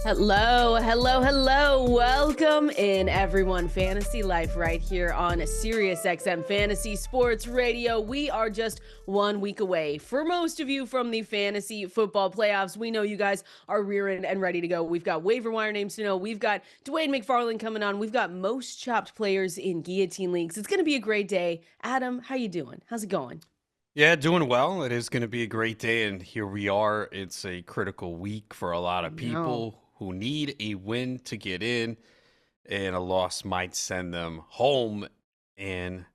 Hello, hello, hello. Welcome in, everyone. Fantasy Life right here on Sirius XM Fantasy Sports Radio. We are just 1 week away for most of you from the fantasy football playoffs. We know you guys are rearing and ready to go. We've got waiver wire names to know. We've got Dwain McFarland coming on. We've got most chopped players in guillotine leagues. It's going to be a great day. Adam, how you doing? How's it going? Yeah, doing well. It is going to be a great day, and here we are. It's a critical week for a lot I of know. people who need a win to get in, and a loss might send them home and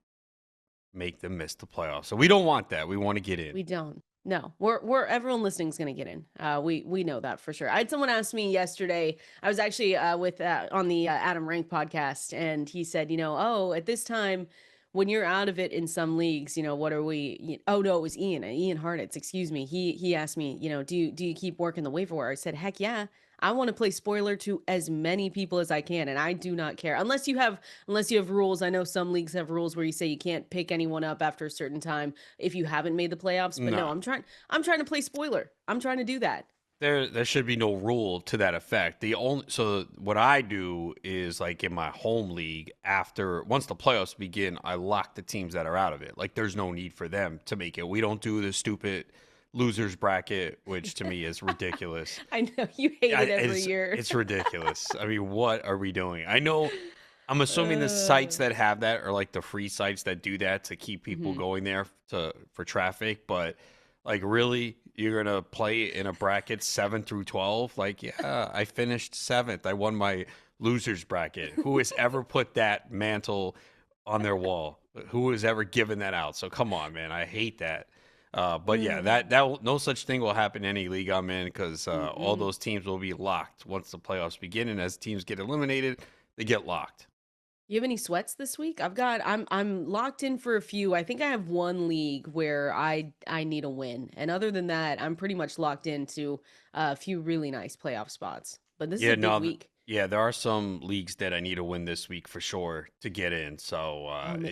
make them miss the playoffs. So we don't want that. We want to get in. We don't. No, we're everyone listening is going to get in. We know that for sure. I had someone ask me yesterday. I was actually with on the Adam Rank podcast, and he said, oh, at this time, when you're out of it in some leagues, what are we? Oh no, it was Ian Hartitz. Excuse me. He asked me, do you keep working the waiver wire? I said, heck yeah. I want to play spoiler to as many people as I can, and I do not care unless you have rules. I know some leagues have rules where you say you can't pick anyone up after a certain time if you haven't made the playoffs. But no, No, I'm trying to play spoiler. I'm trying to do that. there should be no rule to that effect. So what I do is like in my home league, after once the playoffs begin, I lock the teams that are out of it. Like there's no need for them to make it. We don't do the stupid losers bracket, which to me is ridiculous. I know you hate it every It's year. it's ridiculous. I mean, what are we doing? I know I'm assuming the sites uh, that have that are like the free sites that do that to keep people mhm. going there for traffic, but like really you're gonna play in a bracket 7 through 12? Like, yeah, I finished seventh. I won my losers bracket. Who has ever put that mantle on their wall? Who has ever given that out? So come on, man. I hate that. But yeah, no such thing will happen in any league I'm in because all Mm-mm. those teams will be locked once the playoffs begin, and as teams get eliminated, they get locked. You have any sweats this week? I'm locked in for a few. I think I have one league where I need a win. And other than that, I'm pretty much locked into a few really nice playoff spots. But this is Yeah, a big no, week. yeah, there are some leagues that I need to win this week for sure to get in. So Oh man.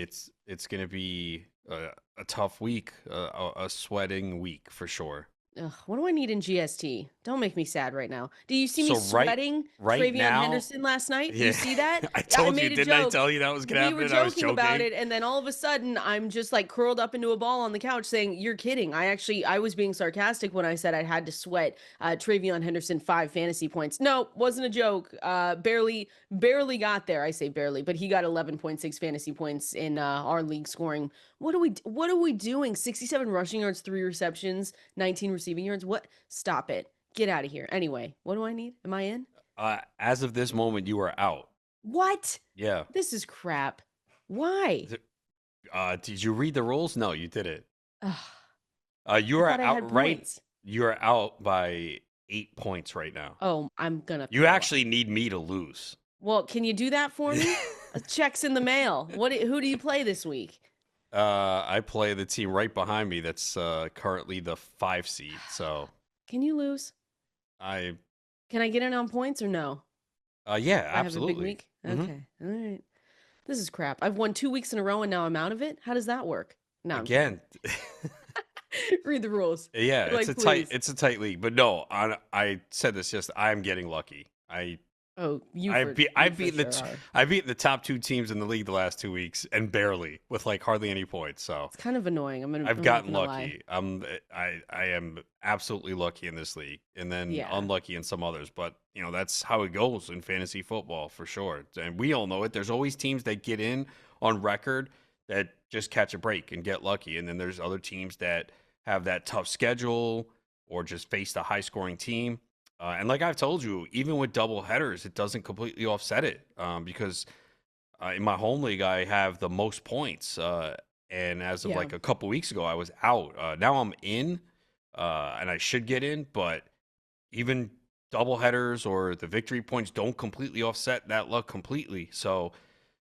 it's gonna be a tough week, a sweating week for sure. Ugh, what do I need in GST? Don't make me sad right now. Do you see me So sweating right TreVeyon now, Henderson last night? Do you yeah, see that? I I told you, made a didn't I joke. tell you that was gonna We happen? were And I was joking about joking. it, and then all of a sudden, I'm just like curled up into a ball on the couch saying, "You're kidding." I was being sarcastic when I said I had to sweat TreVeyon Henderson 5 fantasy points. No, wasn't a joke. Barely got there. I say barely, but he got 11.6 fantasy points in our league scoring. What are we doing? 67 rushing yards, 3 receptions, 19 receiving yards. What? Stop it. Get out of here. Anyway, what do I need? Am I in? As of this moment, you are out. What? Yeah. This is crap. Why? Did you read the rules? No, you didn't. Ugh, You I are thought I had outright. points. You are out by 8 points right now. Oh, I'm gonna You throw up. actually need me to lose. Well, can you do that for me? A check's in the mail. Who do you play this week? I play the team right behind me. That's currently the 5 seed. So Can you lose? I, Can I get in on points or no? yeah, If I have a big absolutely. week? hmm Okay. All right. This is crap. I've won 2 weeks in a row and now I'm out of it. How does that work? No, I'm kidding. Again, Read the rules. yeah, Like, please. it's a tight league. But no, I said this just. I'm getting lucky. Oh, I beat I you for beat the sure are. I beat the top two teams in the league the last 2 weeks and barely with like hardly any points. So It's kind of annoying. I've I'm not gotten gonna lie. lucky. I am absolutely lucky in this league, and then Yeah. unlucky in some others. But that's how it goes in fantasy football for sure. And we all know it. There's always teams that get in on record that just catch a break and get lucky, and then there's other teams that have that tough schedule or just face the high scoring team. And like I've told you, even with double headers, it doesn't completely offset it because in my home league, I have the most points. And as of Yeah. like a couple weeks ago, I was out. Now I'm in, and I should get in, but even double headers or the victory points don't completely offset that luck completely. So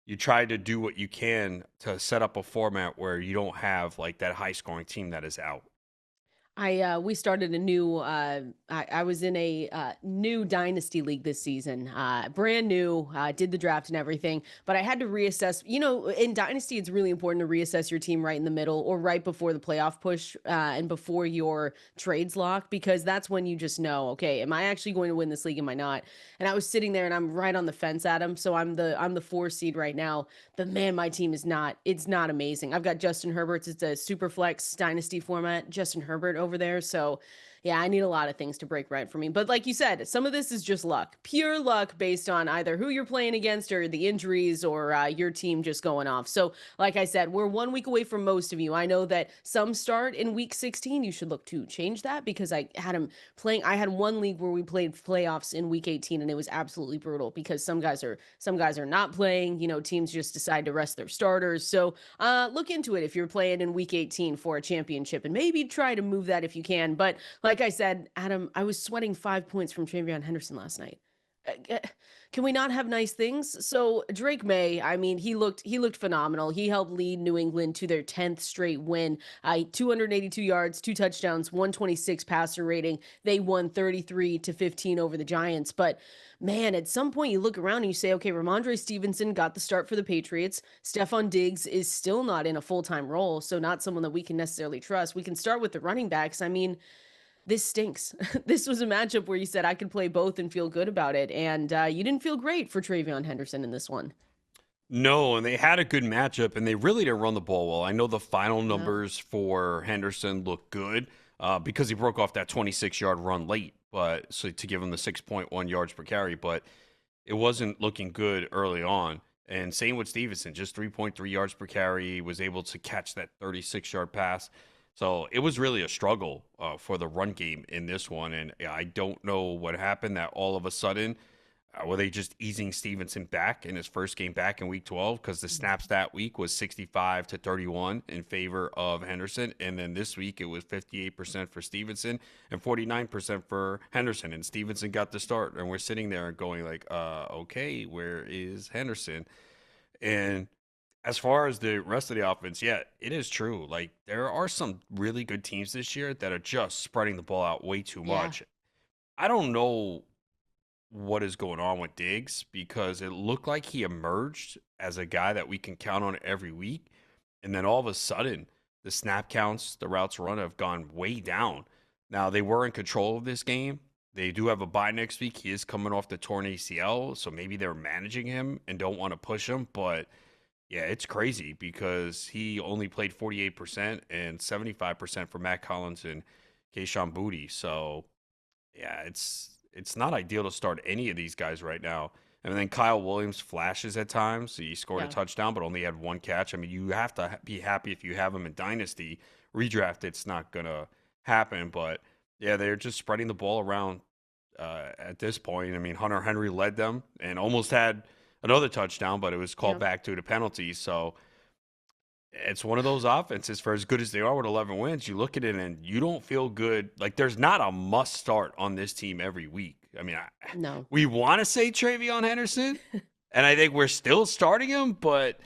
you try to do what you can to set up a format where you don't have like that high scoring team that is out. We started a new I was in a new dynasty league this season. Brand new, did the draft and everything, but I had to reassess. You know, in dynasty it's really important to reassess your team right in the middle or right before the playoff push and before your trades lock, because that's when you just know, okay, am I actually going to win this league, am I not? And I was sitting there and I'm right on the fence, Adam. So I'm the 4 seed right now. But man, my team is not, it's not amazing. I've got Justin Herbert's, it's a super flex dynasty format, Justin Herbert over there. So yeah, I need a lot of things to break right for me. But like you said, some of this is just luck, pure luck based on either who you're playing against or the injuries or your team just going off. So like I said, we're 1 week away from most of you. I know that some start in week 16. You should look to change that because I had him playing. I had one league where we played playoffs in week 18 and it was absolutely brutal because some guys are not playing. You know, teams just decide to rest their starters. So look into it if you're playing in week 18 for a championship and maybe try to move that if you can. But like I said, Adam, I was sweating 5 points from TreVeyon Henderson last night. Can we not have nice things? So Drake May, I mean, he looked phenomenal. He helped lead New England to their 10th straight win. 282 yards, 2 touchdowns, 126 passer rating. They won 33-15 over the Giants. But man, at some point you look around and you say, okay, Ramondre Stevenson got the start for the Patriots. Stefon Diggs is still not in a full-time role, so not someone that we can necessarily trust. We can start with the running backs. I mean, this stinks. This was a matchup where you said I could play both and feel good about it, and you didn't feel great for TreVeyon Henderson in this one. No, and they had a good matchup, and they really didn't run the ball well. I know the final Yeah. numbers for Henderson look good because he broke off that 26-yard run late, but so to give him the 6.1 yards per carry, but it wasn't looking good early on. And same with Stevenson, just 3.3 yards per carry, was able to catch that 36-yard pass. So it was really a struggle for the run game in this one. And I don't know what happened that all of a sudden were they just easing Stevenson back in his first game back in week 12? Because the snaps that week was 65-31 in favor of Henderson. And then this week it was 58% for Stevenson and 49% for Henderson. And Stevenson got the start. And we're sitting there going like, okay, where is Henderson? And as far as the rest of the offense, yeah, it is true. Like there are some really good teams this year that are just spreading the ball out way too Yeah. much. I don't know what is going on with Diggs because it looked like he emerged as a guy that we can count on every week. And then all of a sudden, the snap counts, the routes run have gone way down. Now, they were in control of this game. They do have a bye next week. He is coming off the torn ACL, so maybe they're managing him and don't want to push him. But yeah, it's crazy because he only played 48% and 75% for Matt Collins and Keyshawn Booty. So yeah, it's not ideal to start any of these guys right now. And then Kyle Williams flashes at times. He scored a Yeah. touchdown, but only had one catch. I mean, you have to be happy if you have him in Dynasty. Redraft, it's not going to happen. But yeah, they're just spreading the ball around at this point. I mean, Hunter Henry led them and almost had another touchdown, but it was called Yeah. back due to penalties. So it's one of those offenses for as good as they are with 11 wins. You look at it and you don't feel good. Like there's not a must start on this team every week. I mean, No. we want to say TreVeyon Henderson, and I think we're still starting him, but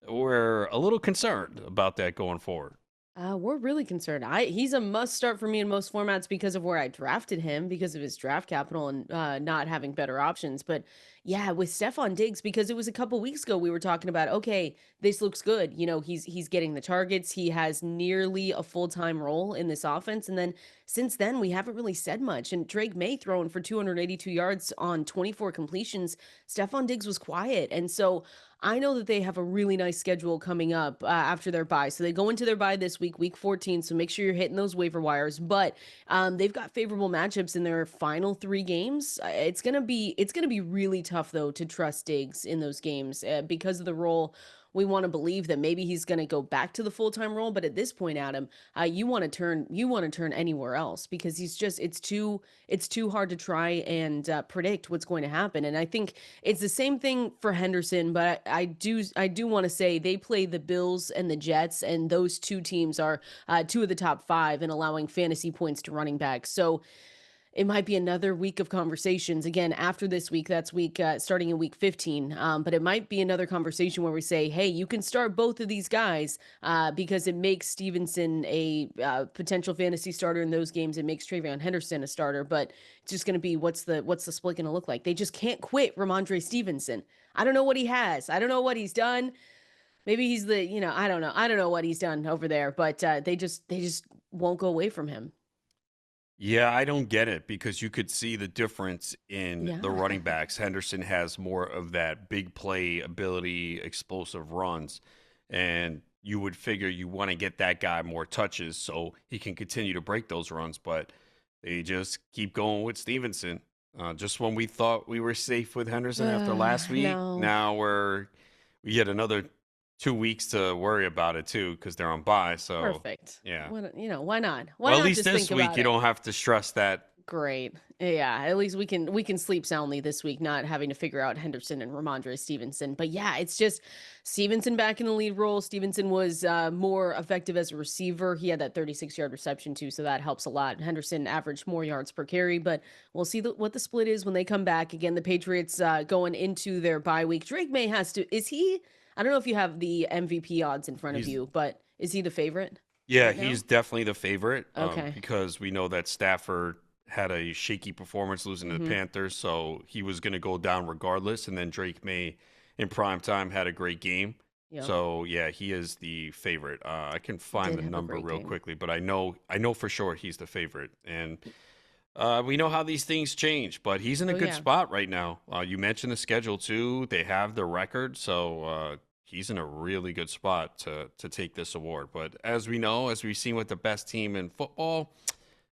we're a little concerned about that going forward. We're really concerned. He's a must start for me in most formats because of where I drafted him, because of his draft capital and not having better options. But yeah, with Stefon Diggs, because it was a couple weeks ago we were talking about, okay, this looks good. You know, he's getting the targets. He has nearly a full-time role in this offense. And then since then, we haven't really said much. And Drake May throwing for 282 yards on 24 completions. Stefon Diggs was quiet. And so I know that they have a really nice schedule coming up after their bye. So they go into their bye this week, week 14. So make sure you're hitting those waiver wires. But they've got favorable matchups in their final 3 games. It's gonna be really tough though to trust Diggs in those games because of the role. We want to believe that maybe he's going to go back to the full-time role, but at this point, Adam, you want to turn anywhere else because it's too hard to try and predict what's going to happen. And I think it's the same thing for Henderson, but I do want to say they play the Bills and the Jets, and those two teams are 2 of the top 5 in allowing fantasy points to running backs. So it might be another week of conversations again after this week. That's week starting in week 15. But it might be another conversation where we say, hey, you can start both of these guys because it makes Stevenson a potential fantasy starter in those games. It makes TreVeyon Henderson a starter, but it's just going to be what's the split going to look like? They just can't quit Ramondre Stevenson. I don't know what he has. I don't know what he's done. Maybe he's the, I don't know. I don't know what he's done over there, but they just won't go away from him. Yeah, I don't get it because you could see the difference in Yeah. the running backs. Henderson has more of that big play ability, explosive runs, and you would figure you want to get that guy more touches so he can continue to break those runs, but they just keep going with Stevenson. Just when we thought we were safe with Henderson after last week, No. now we get another 2 weeks to worry about it too because they're on bye. So Perfect. yeah. Why not? Why Well, at not least just this think week about you it? don't have to stress that. Great. Yeah, at least we can sleep soundly this week, not having to figure out Henderson and Ramondre Stevenson. But yeah, it's just Stevenson back in the lead role. Stevenson was more effective as a receiver. He had that 36-yard reception too, so that helps a lot. Henderson averaged more yards per carry, but we'll see what the split is when they come back. Again, the Patriots going into their bye week. Drake May has to. Is he? I don't know if you have the MVP odds in front of He's you, but is he the favorite Yeah, right now? he's definitely the favorite Okay. because we know that Stafford had a shaky performance losing to the Mm-hmm. Panthers, so he was going to go down regardless. And then Drake May in prime time had a great game. Yep. So yeah, he is the favorite. I can He find did the have a number great real game. quickly, but I know for sure he's the favorite. And we know how these things change, but he's in a Oh good yeah. spot right now. You mentioned the schedule too; they have the record, so he's in a really good spot to take this award. But as we know, as we've seen with the best team in football,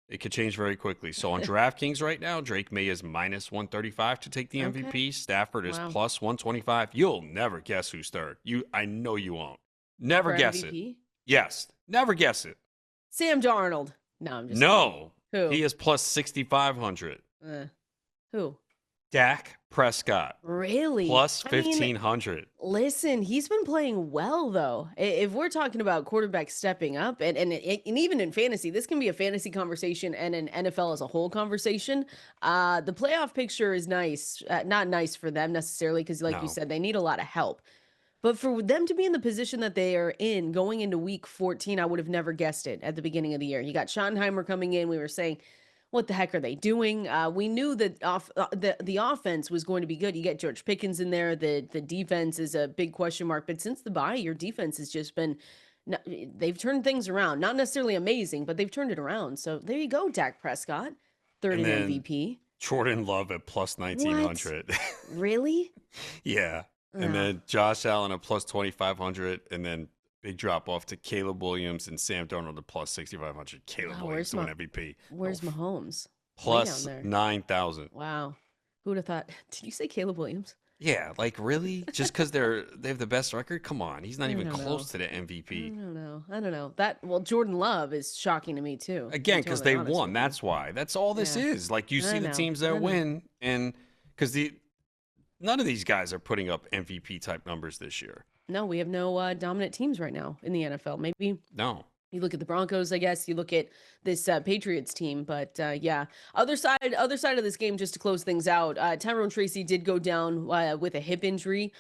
it could change very quickly. So on DraftKings right now, Drake May is minus 135 to take the Okay. MVP. Stafford is Wow. plus 125. You'll never guess who's third. I know you won't. Never For guess it. MVP? Yes, never guess it. Sam Darnold. No, I'm just kidding. No, Who? he is plus 6,500. Uh, who? Dak Prescott Really? plus I mean, 1,500. listen, he's been playing well though. If we're talking about quarterbacks stepping up, and even in fantasy, this can be a fantasy conversation and an NFL as a whole conversation. The playoff picture is nice, not nice for them necessarily, because like you No. said, they need a lot of help. But for them to be in the position that they are in going into week 14, I would have never guessed it at the beginning of the year. You got Schottenheimer coming in. We were saying, what the heck are they doing? We knew that the offense was going to be good. You get George Pickens in there. The defense is a big question mark. But since the bye, your defense has just been they've turned things around. Not necessarily amazing, but they've turned it around. So there you go, Dak Prescott, third And in then MVP. Jordan Love at plus What? 1,900. Really? Yeah. And Ugh. then Josh Allen at plus 2,500. And then big drop off to Caleb Williams and Sam Darnold at plus 6,500. Caleb Wow, Williams to win MVP. where's Mahomes? Way down Plus there. 9,000. Wow. Who'd have thought? Did you say Caleb Williams? Yeah, like really? Just because they have the best record? Come on, he's not I even don't know. close to the I MVP. don't know. I don't know. Jordan Love is shocking to me too, to Again, be because totally they honest won. with you. That's why. That's all this Yeah. is. Like you I see the know. teams I that know. win, and because none of these guys are putting up MVP type numbers this year. No, we have no dominant teams right now in the NFL. Maybe No. you look at the Broncos, I guess. You look at this Patriots team, but yeah. Other side of this game, just to close things out. Tyrone Tracy did go down with a hip injury,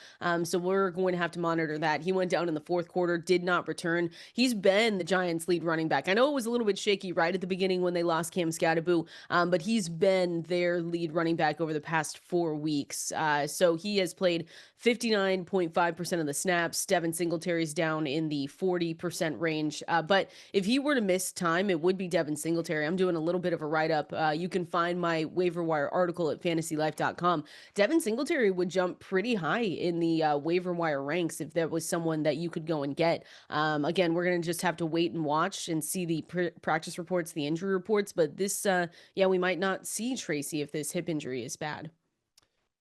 so we're going to have to monitor that. He went down in the fourth quarter, did not return. He's been the Giants' lead running back. I know it was a little bit shaky right at the beginning when they lost Cam Scattaboo, but he's been their lead running back over the past 4 weeks. So he has played 59.5% of the snaps. Devin Singletary's down in the 40% range, but if he were to miss time, it would be Devin Singletary. I'm doing a little bit of a write up. You can find my waiver wire article at fantasylife.com. Devin Singletary would jump pretty high in the waiver wire ranks if there was someone that you could go and get. Again, we're going to just have to wait and watch and see the practice reports, the injury reports. But this, yeah, we might not see Tracy if this hip injury is bad.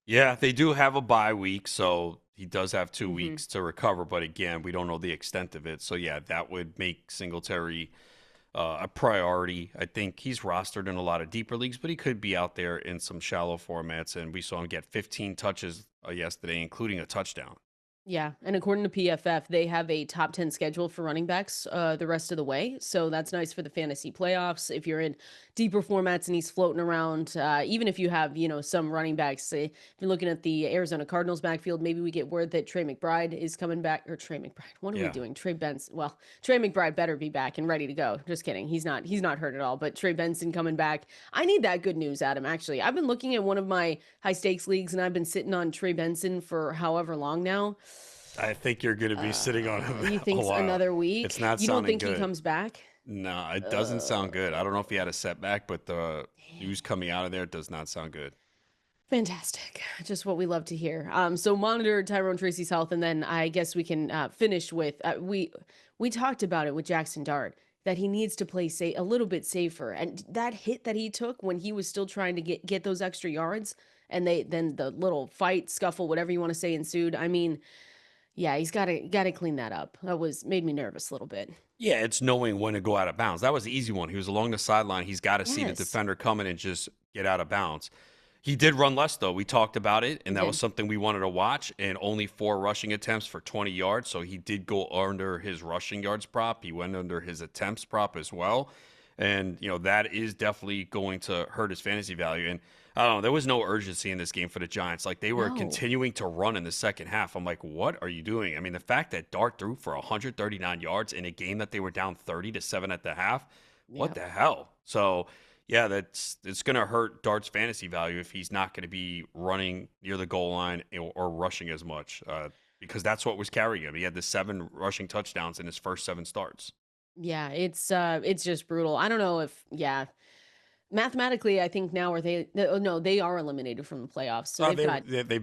Yeah, they do have a bye week, so he does have 2 Mm-hmm. weeks to recover. But again, we don't know the extent of it. So yeah, that would make Singletary a priority. I think he's rostered in a lot of deeper leagues, but he could be out there in some shallow formats. And we saw him get 15 touches yesterday, including a touchdown. Yeah, and according to PFF, they have a top 10 schedule for running backs the rest of the way. So that's nice for the fantasy playoffs. If you're in deeper formats and he's floating around, even if you have, some running backs, say, if you're looking at the Arizona Cardinals backfield, maybe we get word that Trey McBride is coming back, or Trey McBride. What are we Yeah. doing? Trey McBride better be back and ready to go. Just kidding. He's not hurt at all, but Trey Benson coming back. I need that good news, Adam, actually. I've been looking at one of my high stakes leagues and I've been sitting on Trey Benson for however long now. I think you're going to be sitting on him You a think while. another It's week? not You don't sounding think he good. comes back? No, it doesn't sound good. I don't know if he had a setback, but the news coming out of there does not sound good. Fantastic. Just what we love to hear. So monitor Tyrone Tracy's health, and then I guess we can finish with we talked about it with Jaxson Dart that he needs to play a little bit safer, and that hit that he took when he was still trying to get those extra yards, and then the little fight scuffle, whatever you want to say, ensued. I mean, yeah, he's got to clean that up. That was made me nervous a little bit. Yeah, it's knowing when to go out of bounds. That was the easy one. He was along the sideline. He's got to see the Yes, defender coming and just get out of bounds. He did run less, though. We talked about it, he and that was did. something we wanted to watch, and only 4 rushing attempts for 20 yards. So he did go under his rushing yards prop. He went under his attempts prop as well. And, that is definitely going to hurt his fantasy value. And I don't know, there was no urgency in this game for the Giants. Like, they were No. continuing to run in the second half. I'm like, what are you doing? I mean, the fact that Dart threw for 139 yards in a game that they were down 30-7 at the half, what Yeah. the hell? So, yeah, it's going to hurt Dart's fantasy value if he's not going to be running near the goal line or rushing as much, because that's what was carrying him. He had the 7 rushing touchdowns in his first 7 starts. Yeah, it's just brutal. I don't know if yeah, mathematically I think now are oh, no, they are eliminated from the playoffs. So They've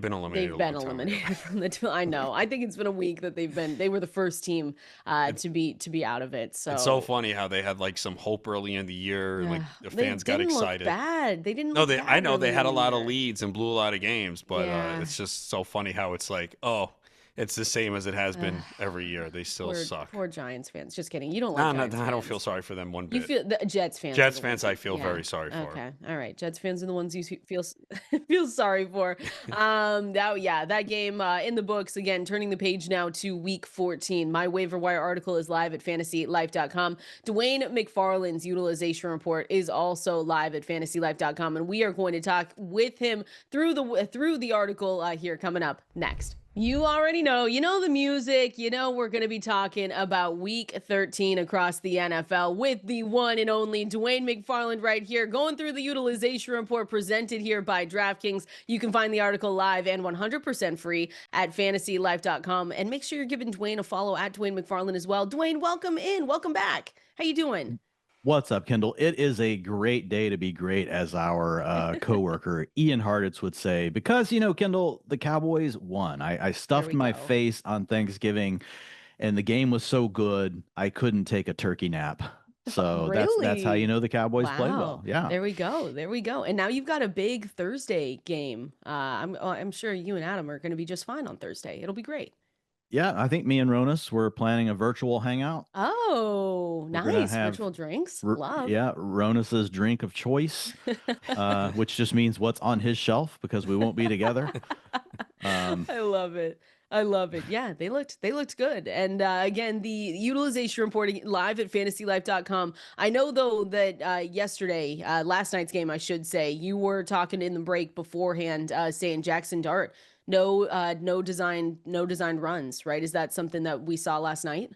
been eliminated they've a been long time ago. eliminated from I know. I think it's been a week that they were the first team It, to be out of it. it's so So funny how they had like some hope early in the year and like the they fans got didn't look excited. bad. They didn't No, look I bad know they early had in a the lot of year. leads and blew a lot of games, but Yeah. it's just so funny how it's like, oh, it's the same as it has been every year. They still suck. Poor Giants fans. Just kidding. You don't like No, no, Giants I don't feel fans. sorry for them one You bit. feel the Jets fans are Jets the ones fans, I you feel yeah. very sorry for. Okay. All right. Jets fans are the ones you feel feel sorry for. That game in the books again, turning the page now to week 14. My waiver wire article is live at fantasylife.com. Dwain McFarland's utilization report is also live at fantasylife.com, and we are going to talk with him through the article here coming up next. You already know, the music, we're going to be talking about week 13 across the NFL with the one and only Dwain McFarland right here, going through the utilization report presented here by DraftKings. You can find the article live and 100% free at fantasylife.com. And make sure you're giving Dwain a follow at Dwain McFarland as well. Dwain, welcome in. Welcome back. How you doing? What's up, Kendall? It is a great day to be great, as our coworker Ian Hartitz would say, because Kendall, the Cowboys won. I There stuffed we my go. face on Thanksgiving, and the game was so good I couldn't take a turkey nap. So that's how Really? the Cowboys played well. Wow. Yeah. There we go. There we go. And now you've got a big Thursday game. I'm sure you and Adam are going to be just fine on Thursday. It'll be great. Yeah, I think me and Ronis were planning a virtual hangout. Oh, We're gonna nice. have Virtual drinks. Love. yeah, Ronis's drink of choice, which just means what's on his shelf because we won't be together. I love it. I love it. Yeah, they looked good. And again, the utilization reporting live at fantasylife.com. I know though that yesterday, last night's game, I should say, you were talking in the break beforehand, saying Jaxson Dart, no design runs, right? Is that something that we saw last night?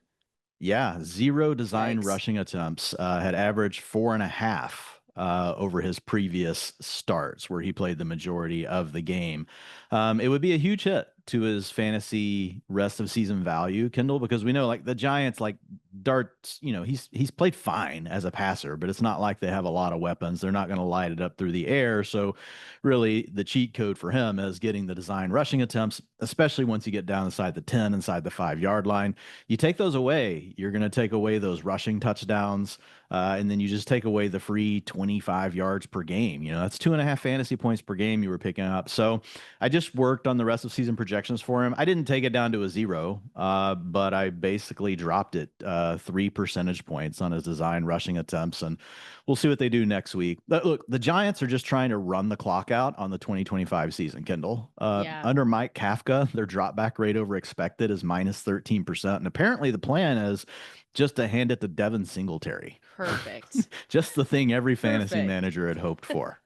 Yeah, 0 design Yikes. rushing attempts. Had averaged 4.5 over his previous starts, where he played the majority of the game. It would be a huge hit to his fantasy rest of season value, Kendall, because we know like the Giants, like Dart's, he's played fine as a passer, but it's not like they have a lot of weapons. They're not going to light it up through the air. So really the cheat code for him is getting the design rushing attempts, especially once you get down inside the 10, inside the 5-yard line. You take those away, you're going to take away those rushing touchdowns, and then you just take away the free 25 yards per game. That's 2.5 fantasy points per game you were picking up. So I just worked on the rest of season projection projections for him. I didn't take it down to a 0, but I basically dropped it 3 percentage points on his design rushing attempts, and we'll see what they do next week. But look, the Giants are just trying to run the clock out on the 2025 season, Kendall. Yeah. Under Mike Kafka, their drop back rate over expected is minus 13%, and apparently the plan is just to hand it to Devin Singletary. Perfect. Just the thing every fantasy Perfect. manager had hoped for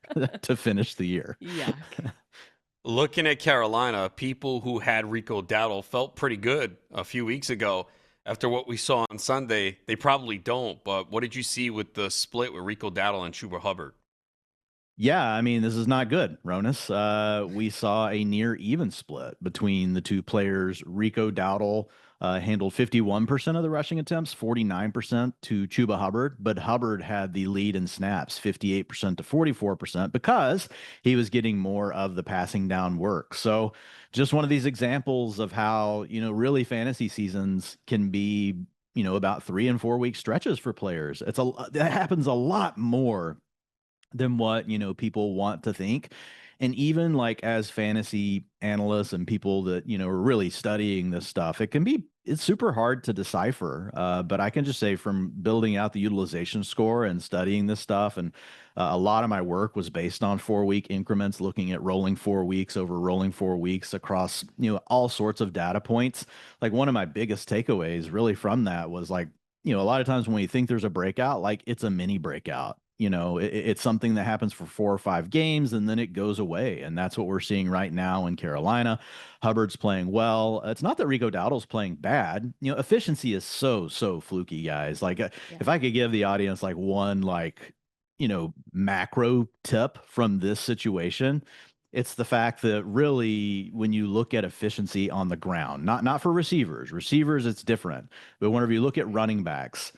to finish the year. Yuck. Looking at Carolina, people who had Rico Dowdle felt pretty good a few weeks ago. After what we saw on Sunday, they probably don't. But what did you see with the split with Rico Dowdle and Chuba Hubbard? Yeah, I mean, this is not good, Ronis. We saw a near even split between the two players. Rico Dowdle handled 51% of the rushing attempts, 49% to Chuba Hubbard, but Hubbard had the lead in snaps, 58% to 44%, because he was getting more of the passing down work. So just one of these examples of how, really fantasy seasons can be, about 3 and 4 week stretches for players. That happens a lot more than what people want to think. And even like as fantasy analysts and people that are really studying this stuff, it's super hard to decipher. But I can just say, from building out the utilization score and studying this stuff, and a lot of my work was based on 4-week increments, looking at rolling 4 weeks over rolling 4 weeks across all sorts of data points. Like, one of my biggest takeaways really from that was, like, a lot of times when we think there's a breakout, like, it's a mini breakout. It's something that happens for 4 or 5 games and then it goes away. And that's what we're seeing right now in Carolina. Hubbard's playing well. It's not that Rico Dowdle's playing bad. Efficiency is so fluky, guys. Like, if I could give the audience like one, like, macro tip from this situation, it's the fact that really, when you look at efficiency on the ground, not for receivers, it's different. But whenever you look at running backs,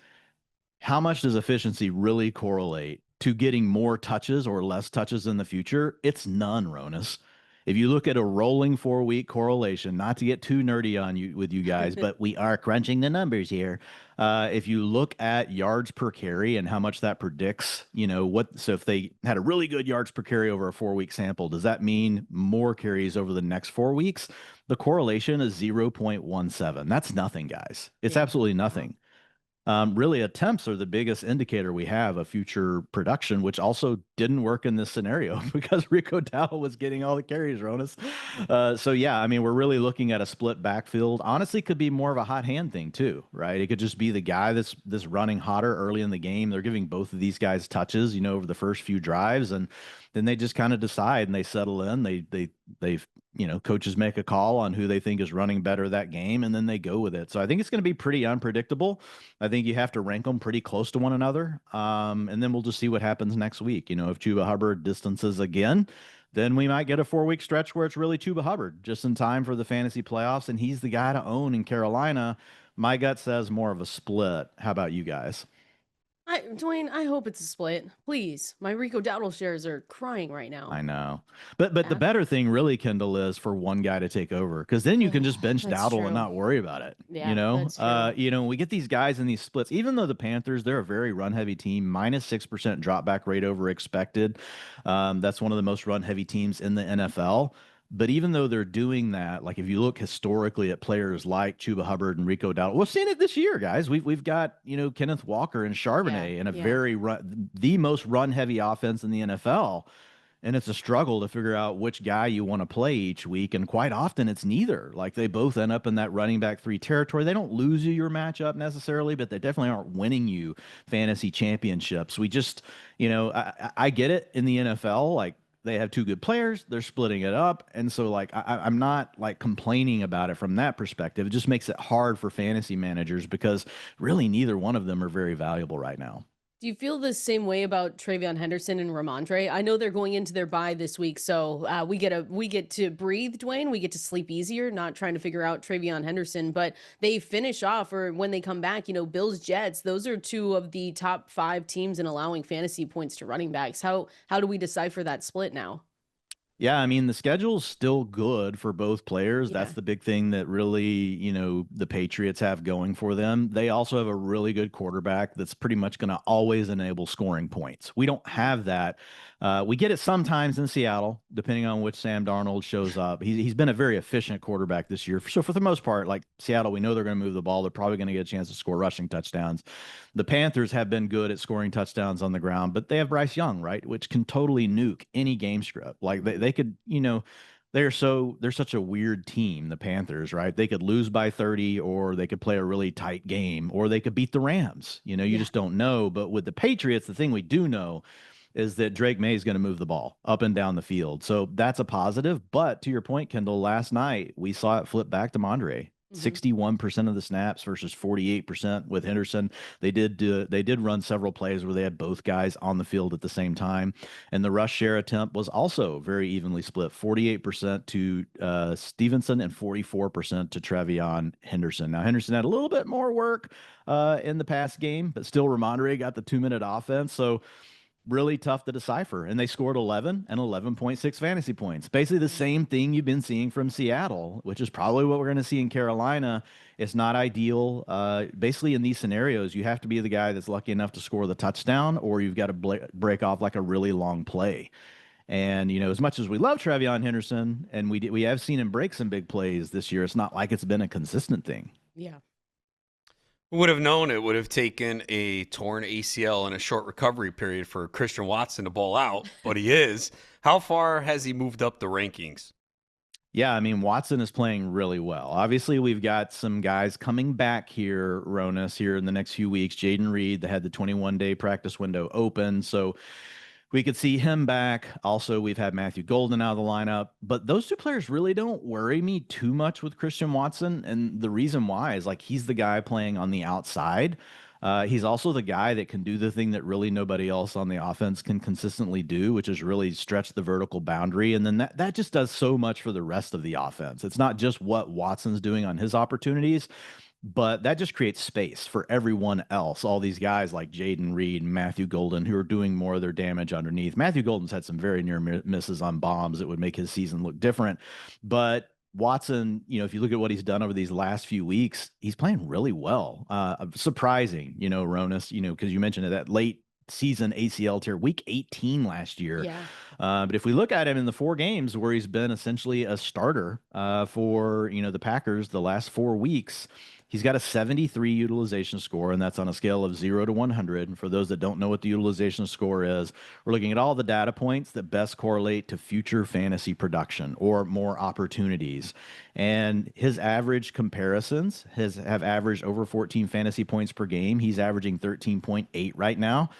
how much does efficiency really correlate to getting more touches or less touches in the future? It's none, Ronis. If you look at a rolling 4-week correlation, not to get too nerdy on you with you guys, but we are crunching the numbers here. If you look at yards per carry and how much that predicts, so if they had a really good yards per carry over a 4-week sample, does that mean more carries over the next 4 weeks? The correlation is 0.17. That's nothing, guys. It's absolutely nothing. Really, attempts are the biggest indicator we have of future production, which also didn't work in this scenario because Rico Dowdle was getting all the carries, Ronis. So yeah, I mean, we're really looking at a split backfield. Honestly, could be more of a hot hand thing too, right? It could just be the guy that's running hotter early in the game. They're giving both of these guys touches, over the first few drives, and then they just kind of decide and they settle in. They coaches make a call on who they think is running better that game, and then they go with it. So I think it's going to be pretty unpredictable. I think you have to rank them pretty close to one another. And then we'll just see what happens next week. If Chuba Hubbard distances again, then we might get a 4-week stretch where it's really Chuba Hubbard just in time for the fantasy playoffs. And he's the guy to own in Carolina. My gut says more of a split. How about you guys? Dwain, I hope it's a split. Please. My Rico Dowdle shares are crying right now. I know. But the better thing really, Kendall, is for one guy to take over, because then you can just bench Dowdle and not worry about it. Yeah, that's true. We get these guys in these splits, even though the Panthers, they're a very run heavy team, minus 6% drop back rate over expected. That's one of the most run heavy teams in the NFL. But even though they're doing that, like if you look historically at players like Chuba Hubbard and Rico Dowdle, we've seen it this year, guys. We've got Kenneth Walker and Charbonnet and the most run heavy offense in the NFL, and it's a struggle to figure out which guy you want to play each week. And quite often it's neither. Like, they both end up in that running back 3 territory. They don't lose you your matchup necessarily, but they definitely aren't winning you fantasy championships. We just, I get it in the NFL, like, they have 2 good players, they're splitting it up. And so, like, I'm not like complaining about it from that perspective. It just makes it hard for fantasy managers because really neither one of them are very valuable right now. Do you feel the same way about TreVeyon Henderson and Ramondre? I know they're going into their bye this week, so we get to breathe, Dwain. We get to sleep easier, not trying to figure out TreVeyon Henderson. But they finish off, or when they come back, Bills, Jets. Those are 2 of the top 5 teams in allowing fantasy points to running backs. How do we decipher that split now? Yeah, I mean, the schedule's still good for both players. Yeah. That's the big thing that really, the Patriots have going for them. They also have a really good quarterback that's pretty much going to always enable scoring points. We don't have that We get it sometimes in Seattle, depending on which Sam Darnold shows up. He's been a very efficient quarterback this year. So for the most part, like Seattle, we know they're going to move the ball. They're probably going to get a chance to score rushing touchdowns. The Panthers have been good at scoring touchdowns on the ground, but they have Bryce Young, right, which can totally nuke any game script. Like they could, they're such a weird team, the Panthers, right? They could lose by 30, or they could play a really tight game, or they could beat the Rams. You just don't know. But with the Patriots, the thing we do know is that Drake May is going to move the ball up and down the field. So that's a positive. But to your point, Kendall, last night we saw it flip back to Mondre. 61% of the snaps versus 48% with Henderson. They did run several plays where they had both guys on the field at the same time, and the rush share attempt was also very evenly split: 48% to Stevenson and 44% to TreVeyon Henderson. Now Henderson had a little bit more work in the past game, but still Ramondre got the 2-minute offense. So really tough to decipher. And they scored 11 and 11.6 fantasy points. Basically the same thing you've been seeing from Seattle, which is probably what we're going to see in Carolina. It's not ideal. Basically in these scenarios, you have to be the guy that's lucky enough to score the touchdown, or you've got to break off like a really long play. And, as much as we love TreVeyon Henderson, and we have seen him break some big plays this year, it's not like it's been a consistent thing. Yeah. Would have known it would have taken a torn ACL and a short recovery period for Christian Watson to ball out, but he is. How far has he moved up the rankings? Yeah, I mean, Watson is playing really well. Obviously, we've got some guys coming back here, Ronis, here in the next few weeks. Jaden Reed, they had the 21-day practice window open, so we could see him back. Also, we've had Matthew Golden out of the lineup, but those two players really don't worry me too much with Christian Watson. And the reason why is like he's the guy playing on the outside. He's also the guy that can do the thing that really nobody else on the offense can consistently do, which is really stretch the vertical boundary. And then that just does so much for the rest of the offense. It's not just what Watson's doing on his opportunities, but that just creates space for everyone else. All these guys like Jaden Reed and Matthew Golden, who are doing more of their damage underneath. Matthew Golden's had some very near misses on bombs that would make his season look different. But Watson, if you look at what he's done over these last few weeks, he's playing really well. Surprising, Ronis, because you mentioned that late season ACL tear, week 18 last year. Yeah. But if we look at him in the 4 games where he's been essentially a starter for, the Packers the last 4 weeks, he's got a 73 utilization score, and that's on a scale of 0 to 100. And for those that don't know what the utilization score is, we're looking at all the data points that best correlate to future fantasy production or more opportunities. And his average comparisons have averaged over 14 fantasy points per game. He's averaging 13.8 right now.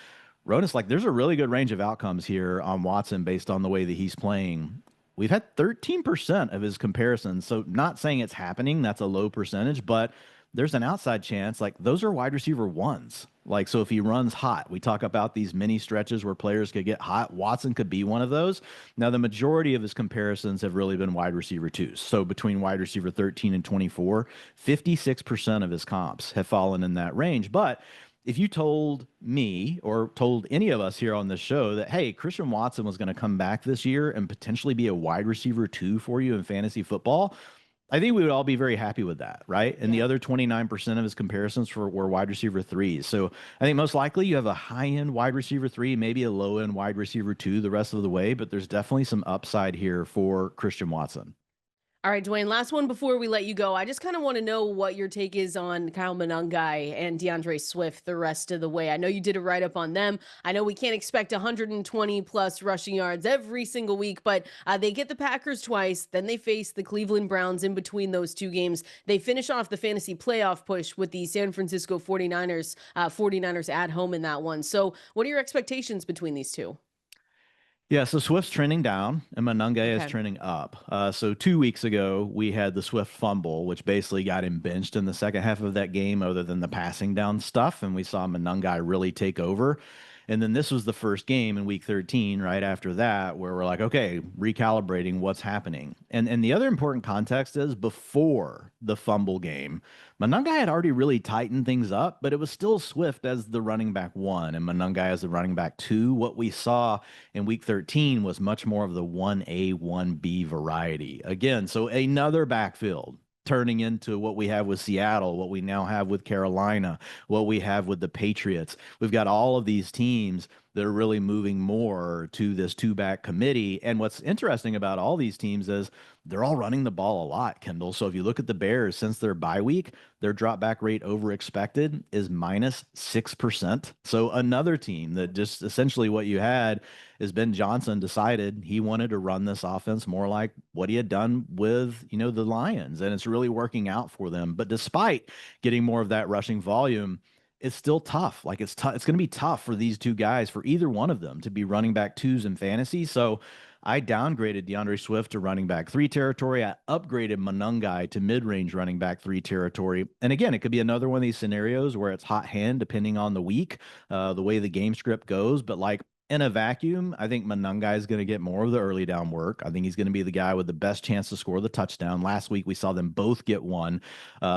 Ronis, like there's a really good range of outcomes here on Watson based on the way that he's playing. We've had 13% of his comparisons. So not saying it's happening, that's a low percentage, but there's an outside chance. Like those are wide receiver ones. Like, so if he runs hot, we talk about these mini stretches where players could get hot. Watson could be one of those. Now, the majority of his comparisons have really been wide receiver 2s. So between wide receiver 13 and 24, 56% of his comps have fallen in that range. But if you told me or told any of us here on this show that, hey, Christian Watson was going to come back this year and potentially be a wide receiver 2 for you in fantasy football, I think we would all be very happy with that, right? And the other 29% of his comparisons were wide receiver 3s. So I think most likely you have a high-end wide receiver 3, maybe a low-end wide receiver 2 the rest of the way, but there's definitely some upside here for Christian Watson. All right, Dwain, last one before we let you go. I just kind of want to know what your take is on Kyle Monangai and DeAndre Swift the rest of the way. I know you did a write-up on them. I know we can't expect 120-plus rushing yards every single week, but they get the Packers twice. Then they face the Cleveland Browns in between those 2 games. They finish off the fantasy playoff push with the San Francisco 49ers, 49ers at home in that one. So what are your expectations between these 2? Yeah, so Swift's trending down and Monangai is trending up. So 2 weeks ago, we had the Swift fumble, which basically got him benched in the second half of that game, other than the passing down stuff. And we saw Monangai really take over. And then this was the first game in week 13, right after that, where we're like, okay, recalibrating what's happening. And the other important context is before the fumble game, Monangai had already really tightened things up, but it was still Swift as the running back 1 and Monangai as the running back 2. What we saw in week 13 was much more of the 1A, 1B variety. Again, so another backfield turning into what we have with Seattle, what we now have with Carolina, what we have with the Patriots. We've got all of these teams they're really moving more to this two-back committee. And what's interesting about all these teams is they're all running the ball a lot, Kendall. So if you look at the Bears since their bye week, their drop back rate over expected is -6%. So another team that just essentially what you had is Ben Johnson decided he wanted to run this offense more like what he had done with, the Lions, and it's really working out for them. But despite getting more of that rushing volume, it's still tough. Like it's tough. It's going to be tough for these two guys, for either one of them to be running back twos in fantasy. So I downgraded DeAndre Swift to running back 3 territory. I upgraded Monangai to mid-range running back 3 territory. And again, it could be another one of these scenarios where it's hot hand depending on the week, the way the game script goes. But like in a vacuum, I think Monangai is going to get more of the early down work. I think he's going to be the guy with the best chance to score the touchdown. Last week, we saw them both get one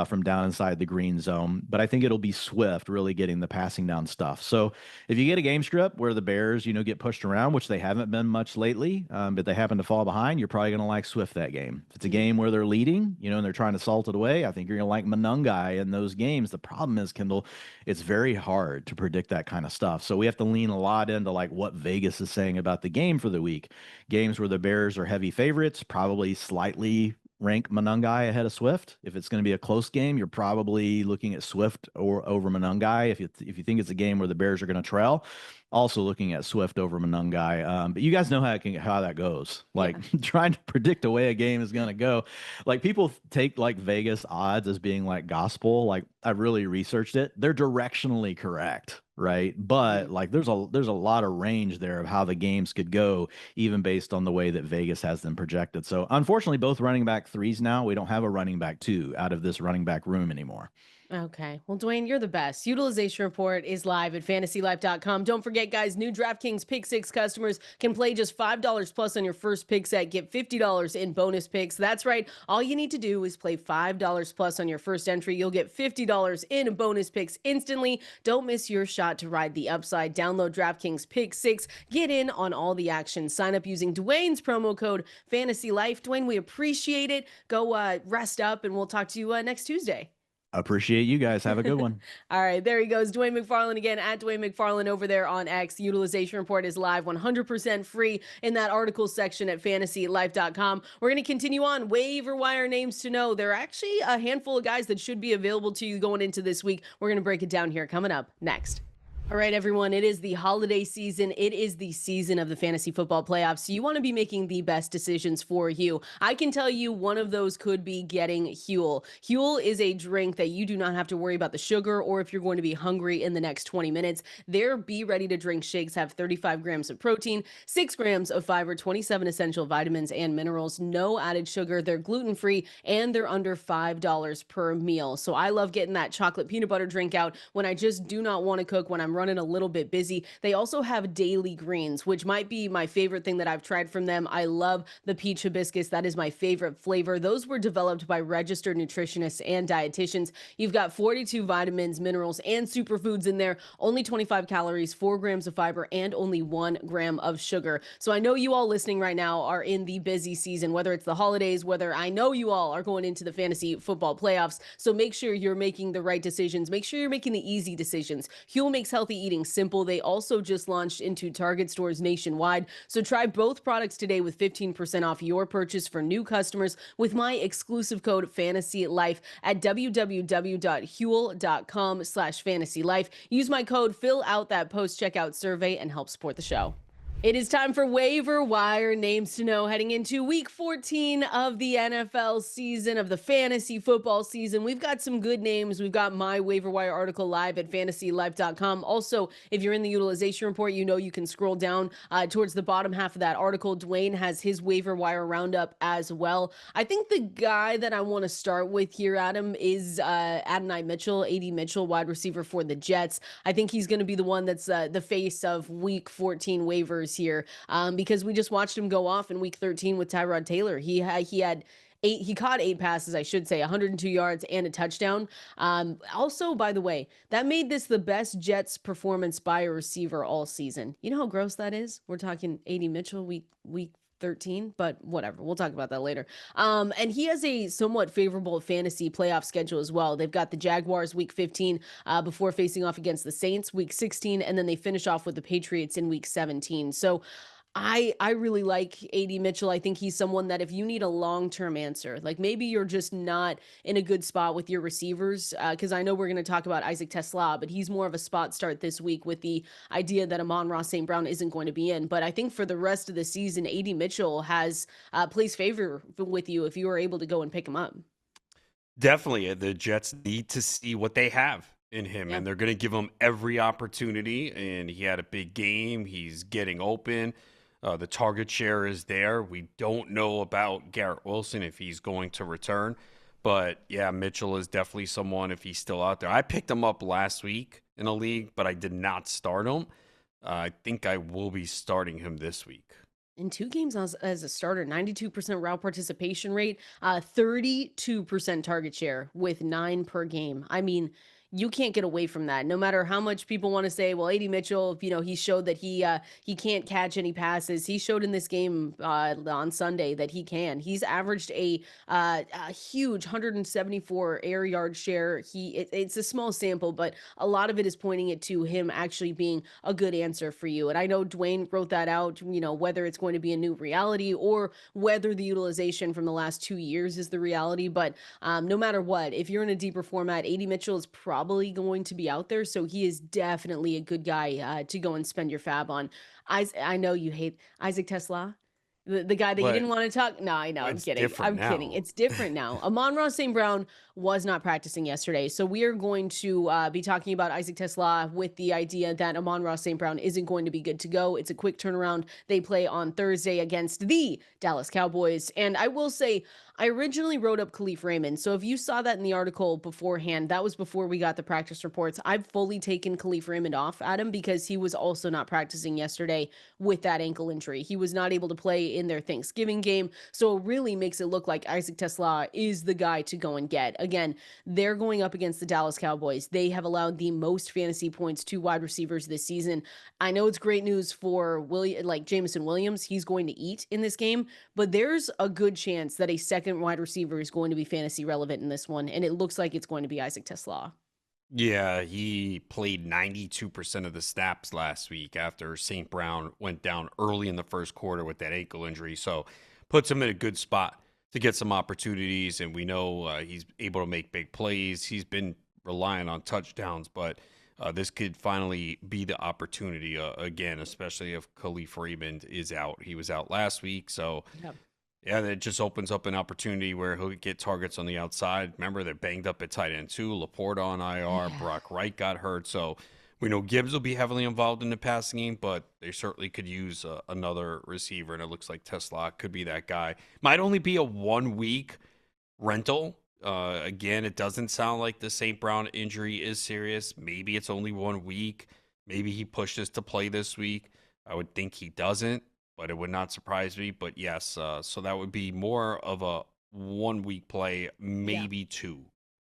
from down inside the green zone. But I think it'll be Swift really getting the passing down stuff. So if you get a game script where the Bears, get pushed around, which they haven't been much lately, but they happen to fall behind, you're probably going to like Swift that game. If it's a game where they're leading, and they're trying to salt it away, I think you're going to like Monangai in those games. The problem is, Kendall, it's very hard to predict that kind of stuff. So we have to lean a lot into like what Vegas is saying about the game for the week. Games where the Bears are heavy favorites, probably slightly rank Monangai ahead of Swift. If it's going to be a close game, you're probably looking at Swift or over Monangai. If you think it's a game where the Bears are going to trail, also looking at Swift over Monangai. But you guys know how that goes. Like trying to predict the way a game is going to go. Like people take like Vegas odds as being like gospel. Like I've really researched it. They're directionally correct, right? But like there's a lot of range there of how the games could go, even based on the way that Vegas has them projected. So unfortunately, both running back 3s now. We don't have a running back 2 out of this running back room anymore. Okay. Well, Dwain, you're the best. Utilization report is live at fantasylife.com. Don't forget, guys, new DraftKings Pick 6 customers can play just $5 plus on your first pick set. Get $50 in bonus picks. That's right. All you need to do is play $5 plus on your first entry. You'll get $50 in bonus picks instantly. Don't miss your shot to ride the upside. Download DraftKings Pick 6. Get in on all the action. Sign up using Dwain's promo code FANTASYLIFE. Dwain, we appreciate it. Go rest up, and we'll talk to you next Tuesday. Appreciate you guys. Have a good one. All right, there he goes. Dwain McFarland again at Dwain McFarland over there on X. Utilization report is live, 100% free in that article section at fantasylife.com. We're going to continue on. Waiver wire names to know. There are actually a handful of guys that should be available to you going into this week. We're going to break it down here coming up next. All right, everyone, it is the holiday season. It is the season of the fantasy football playoffs. So you want to be making the best decisions for you. I can tell you one of those could be getting Huel. Huel is a drink that you do not have to worry about the sugar or if you're going to be hungry in the next 20 minutes. Their Be Ready to Drink shakes have 35 grams of protein, 6 grams of fiber, 27 essential vitamins and minerals, no added sugar. They're gluten-free and they're under $5 per meal. So I love getting that chocolate peanut butter drink out when I just do not want to cook, when I'm running a little bit busy. They also have daily greens, which might be my favorite thing that I've tried from them. I love the peach hibiscus. That is my favorite flavor. Those were developed by registered nutritionists and dietitians. You've got 42 vitamins, minerals, and superfoods in there, only 25 calories, 4 grams of fiber, and only 1 gram of sugar. So I know you all listening right now are in the busy season, whether it's the holidays, whether I know you all are going into the fantasy football playoffs. So make sure you're making the right decisions. Make sure you're making the easy decisions. Huel makes healthy eating simple. They also just launched into Target stores nationwide. So try both products today with 15% off your purchase for new customers with my exclusive code FANTASYLIFE at www.huel.com/fantasylife. Use my code, fill out that post-checkout survey, and help support the show. It is time for waiver wire names to know heading into week 14 of the NFL season, of the fantasy football season. We've got some good names. We've got my waiver wire article live at fantasylife.com. Also, if you're in the utilization report, you know you can scroll down towards the bottom half of that article. Dwain has his waiver wire roundup as well. I think the guy that I want to start with here, Adam, is Adonai Mitchell, AD Mitchell, wide receiver for the Jets. I think he's going to be the one that's the face of week 14 waivers here, because we just watched him go off in week 13 with Tyrod Taylor. He caught 8 passes, I should say, 102 yards and a touchdown. Also, by the way, that made this the best Jets performance by a receiver all season. You know how gross that is? We're talking AD Mitchell week 13, but whatever. We'll talk about that later. And he has a somewhat favorable fantasy playoff schedule as well. They've got the Jaguars week 15 before facing off against the Saints week 16, and then they finish off with the Patriots in week 17. So I really like AD Mitchell. I think he's someone that if you need a long-term answer, like maybe you're just not in a good spot with your receivers, because I know we're going to talk about Isaac Teslaa, but he's more of a spot start this week with the idea that Amon-Ra St. Brown isn't going to be in. But I think for the rest of the season, AD Mitchell has plays favor with you if you are able to go and pick him up. Definitely, the Jets need to see what they have in him, Yeah. and they're going to give him every opportunity. And he had a big game. He's getting open. The target share is there. We don't know about Garrett Wilson if he's going to return. But yeah, Mitchell is definitely someone if he's still out there. I picked him up last week in a league, but I did not start him. I think I will be starting him this week. In 2 games as a starter, 92% route participation rate, 32% target share with 9 per game. I mean, you can't get away from that. No matter how much people want to say, well, AD Mitchell, he showed that he can't catch any passes. He showed in this game on Sunday that he can. He's averaged a huge 174 air yard share. It's a small sample, but a lot of it is pointing it to him actually being a good answer for you. And I know Dwain wrote that out, whether it's going to be a new reality or whether the utilization from the last 2 years is the reality. But no matter what, if you're in a deeper format, AD Mitchell is probably going to be out there. So he is definitely a good guy to go and spend your fab on. I know you hate Isaac Teslaa. The guy that you But didn't want to talk. No, I know. I'm it's kidding. different I'm kidding. now. It's different now. Amon-Ra St. Brown was not practicing yesterday. So we are going to be talking about Isaac Teslaa with the idea that Amon-Ra St. Brown isn't going to be good to go. It's a quick turnaround. They play on Thursday against the Dallas Cowboys. And I will say, I originally wrote up Khalif Raymond. So if you saw that in the article beforehand, that was before we got the practice reports. I've fully taken Khalif Raymond off, Adam, because he was also not practicing yesterday with that ankle injury. He was not able to play in their Thanksgiving game. So it really makes it look like Isaac Teslaa is the guy to go and get. Again, they're going up against the Dallas Cowboys. They have allowed the most fantasy points to wide receivers this season. I know it's great news for Jameson Williams. He's going to eat in this game, but there's a good chance that a second wide receiver is going to be fantasy relevant in this one. And it looks like it's going to be Isaac Teslaa. Yeah, he played 92% of the snaps last week after St. Brown went down early in the first quarter with that ankle injury. So puts him in a good spot to get some opportunities. And we know he's able to make big plays. He's been relying on touchdowns, but this could finally be the opportunity again, especially if Khalif Raymond is out. He was out last week. So Yep. yeah, that just opens up an opportunity where he'll get targets on the outside. Remember, they're banged up at tight end too. Laporta on IR. Yeah. Brock Wright got hurt. So we know Gibbs will be heavily involved in the passing game, but they certainly could use another receiver, and it looks like Teslaa could be that guy. Might only be a 1-week rental. Again, it doesn't sound like the St. Brown injury is serious. Maybe it's only 1 week. Maybe he pushes to play this week. I would think he doesn't, but it would not surprise me. But yes, so that would be more of a 1-week play, maybe 2.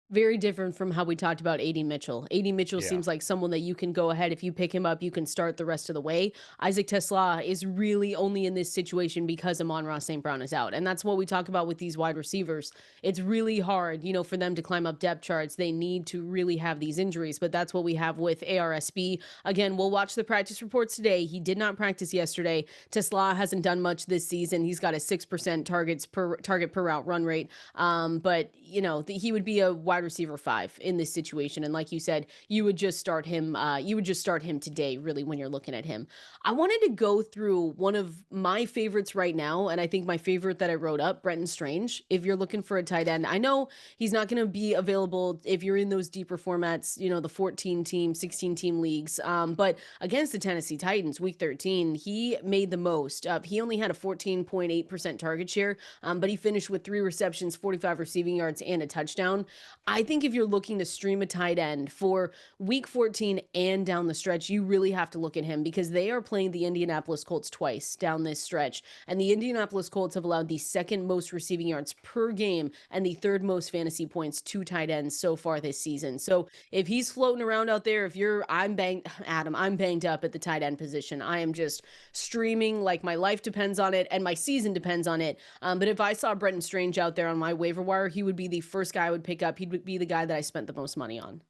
Very different from how we talked about AD Mitchell. AD Mitchell Yeah. seems like someone that you can go ahead. If you pick him up, you can start the rest of the way. Isaac Teslaa is really only in this situation because Amon-Ra St. Brown is out. And that's what we talk about with these wide receivers. It's really hard, for them to climb up depth charts. They need to really have these injuries, but that's what we have with ARSB. Again, we'll watch the practice reports today. He did not practice yesterday. Teslaa hasn't done much this season. He's got a 6% target per route run rate. But he would be a wide receiver 5 in this situation. And like you said, you would just start him. You would just start him today, really, when you're looking at him. I wanted to go through one of my favorites right now, and I think my favorite that I wrote up, Brenton Strange. If you're looking for a tight end, I know he's not going to be available if you're in those deeper formats, the 14-team, 16-team leagues. But against the Tennessee Titans, week 13, he made the most. He only had a 14.8% target share, but he finished with 3 receptions, 45 receiving yards, and a touchdown. I think if you're looking to stream a tight end for week 14 and down the stretch, you really have to look at him because they are playing the Indianapolis Colts twice down this stretch. And the Indianapolis Colts have allowed the second most receiving yards per game and the third most fantasy points to tight ends so far this season. So if he's floating around out there, I'm banged up at the tight end position. I am just streaming like my life depends on it and my season depends on it. But if I saw Brenton Strange out there on my waiver wire, he would be the first guy I would pick up. He would be the guy that I spent the most money on.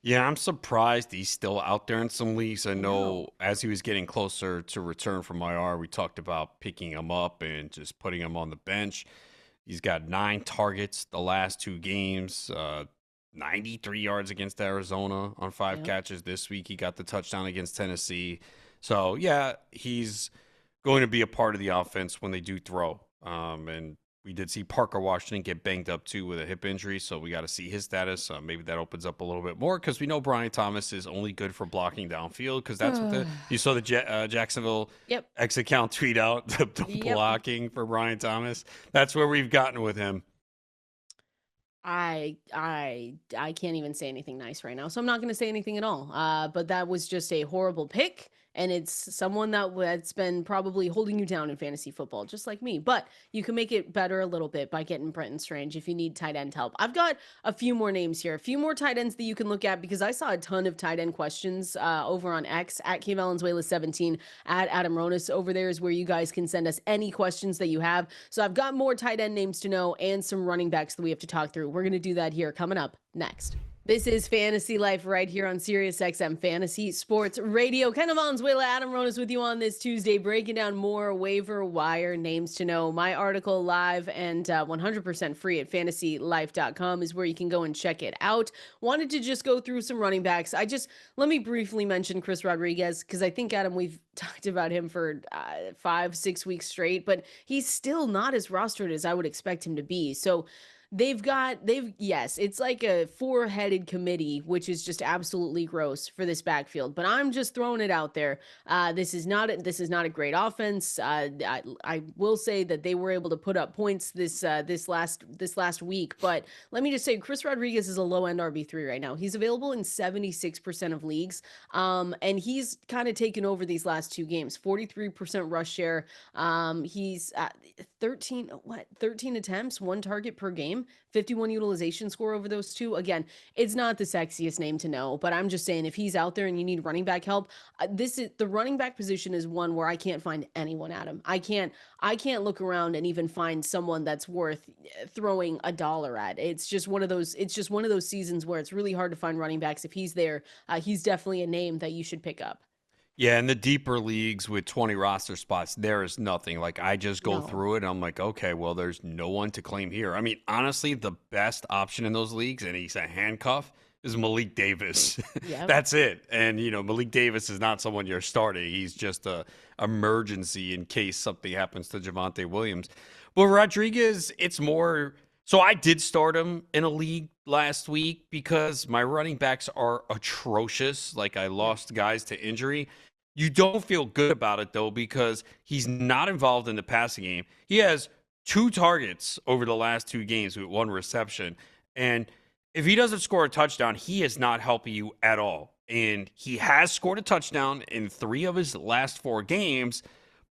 Yeah, I'm surprised he's still out there in some leagues. I I know know. as he was getting closer to return from IR, we talked about picking him up and just putting him on the bench. He's got 9 targets the last 2 games, 93 yards against Arizona on 5 Yep. catches this week. He got the touchdown against Tennessee. So, yeah, he's going to be a part of the offense when they do throw. And we did see Parker Washington get banged up too with a hip injury, so we got to see his status. Maybe that opens up a little bit more because we know Brian Thomas is only good for blocking downfield because that's what you saw the Jacksonville Yep. X account tweet out the Yep. blocking for Brian Thomas. That's where we've gotten with him. I can't even say anything nice right now, so I'm not going to say anything at all. But that was just a horrible pick, and it's someone that's been probably holding you down in fantasy football, just like me. But you can make it better a little bit by getting Brenton Strange if you need tight end help. I've got a few more names here, a few more tight ends that you can look at because I saw a ton of tight end questions over on X at Valenzuela17 at Adam Ronis. Over there is where you guys can send us any questions that you have. So I've got more tight end names to know and some running backs that we have to talk through. We're going to do that here coming up next. This is Fantasy Life right here on Sirius XM Fantasy Sports Radio. Kendall Valenzuela, Adam Ronis with you on this Tuesday, breaking down more waiver wire names to know. My article live and 100% free at fantasylife.com is where you can go and check it out. Wanted to just go through some running backs. Let me briefly mention Chris Rodriguez because I think, Adam, we've talked about him for 5-6 weeks straight, but he's still not as rostered as I would expect him to be. So yes, it's like a 4-headed committee, which is just absolutely gross for this backfield. But I'm just throwing it out there. This is not a great offense. I will say that they were able to put up points this last week. But let me just say, Chris Rodriguez is a low end RB3 right now. He's available in 76% of leagues, and he's kind of taken over these last 2 games. 43% rush share. He's 13 attempts, 1 target per game, 51 utilization score over those 2. Again, it's not the sexiest name to know, but I'm just saying if he's out there and you need running back help, the running back position is one where I can't find anyone at him. I can't look around and even find someone that's worth throwing $1 at. It's just one of those seasons where it's really hard to find running backs. If he's there, he's definitely a name that you should pick up. Yeah, in the deeper leagues with 20 roster spots, there is nothing. Like, I just go No. through it and I'm like, okay, well, there's no one to claim here. I mean, honestly, the best option in those leagues, and he's a handcuff, is Malik Davis. Yeah. That's it. And, Malik Davis is not someone you're starting. He's just a emergency in case something happens to Javonte Williams. But Rodriguez, it's more. So I did start him in a league last week because my running backs are atrocious. Like, I lost guys to injury. You don't feel good about it, though, because he's not involved in the passing game. He has 2 targets over the last 2 games with 1 reception. And if he doesn't score a touchdown, he is not helping you at all. And he has scored a touchdown in 3 of his last 4 games,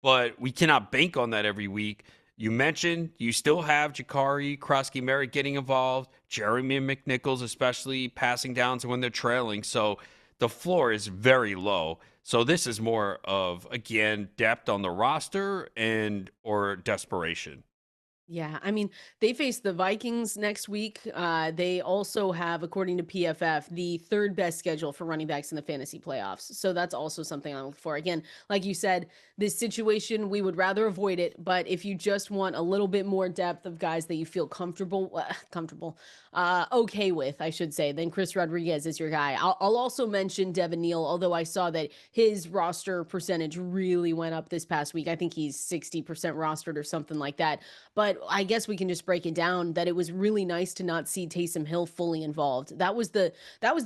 but we cannot bank on that every week. You mentioned you still have Jakari, Krosky-Merritt getting involved, Jeremy McNichols especially passing downs when they're trailing. So the floor is very low. So this is more of, again, depth on the roster or desperation. Yeah, I mean, they face the Vikings next week. They also have, according to PFF, the 3rd best schedule for running backs in the fantasy playoffs. So that's also something I'm looking for. Again, like you said, this situation, we would rather avoid it. But if you just want a little bit more depth of guys that you feel okay with, I should say, then Chris Rodriguez is your guy. I'll also mention Devin Neal, although I saw that his roster percentage really went up this past week. I think he's 60% rostered or something like that. But but I guess we can just break it down that it was really nice to not see Taysom Hill fully involved. That was the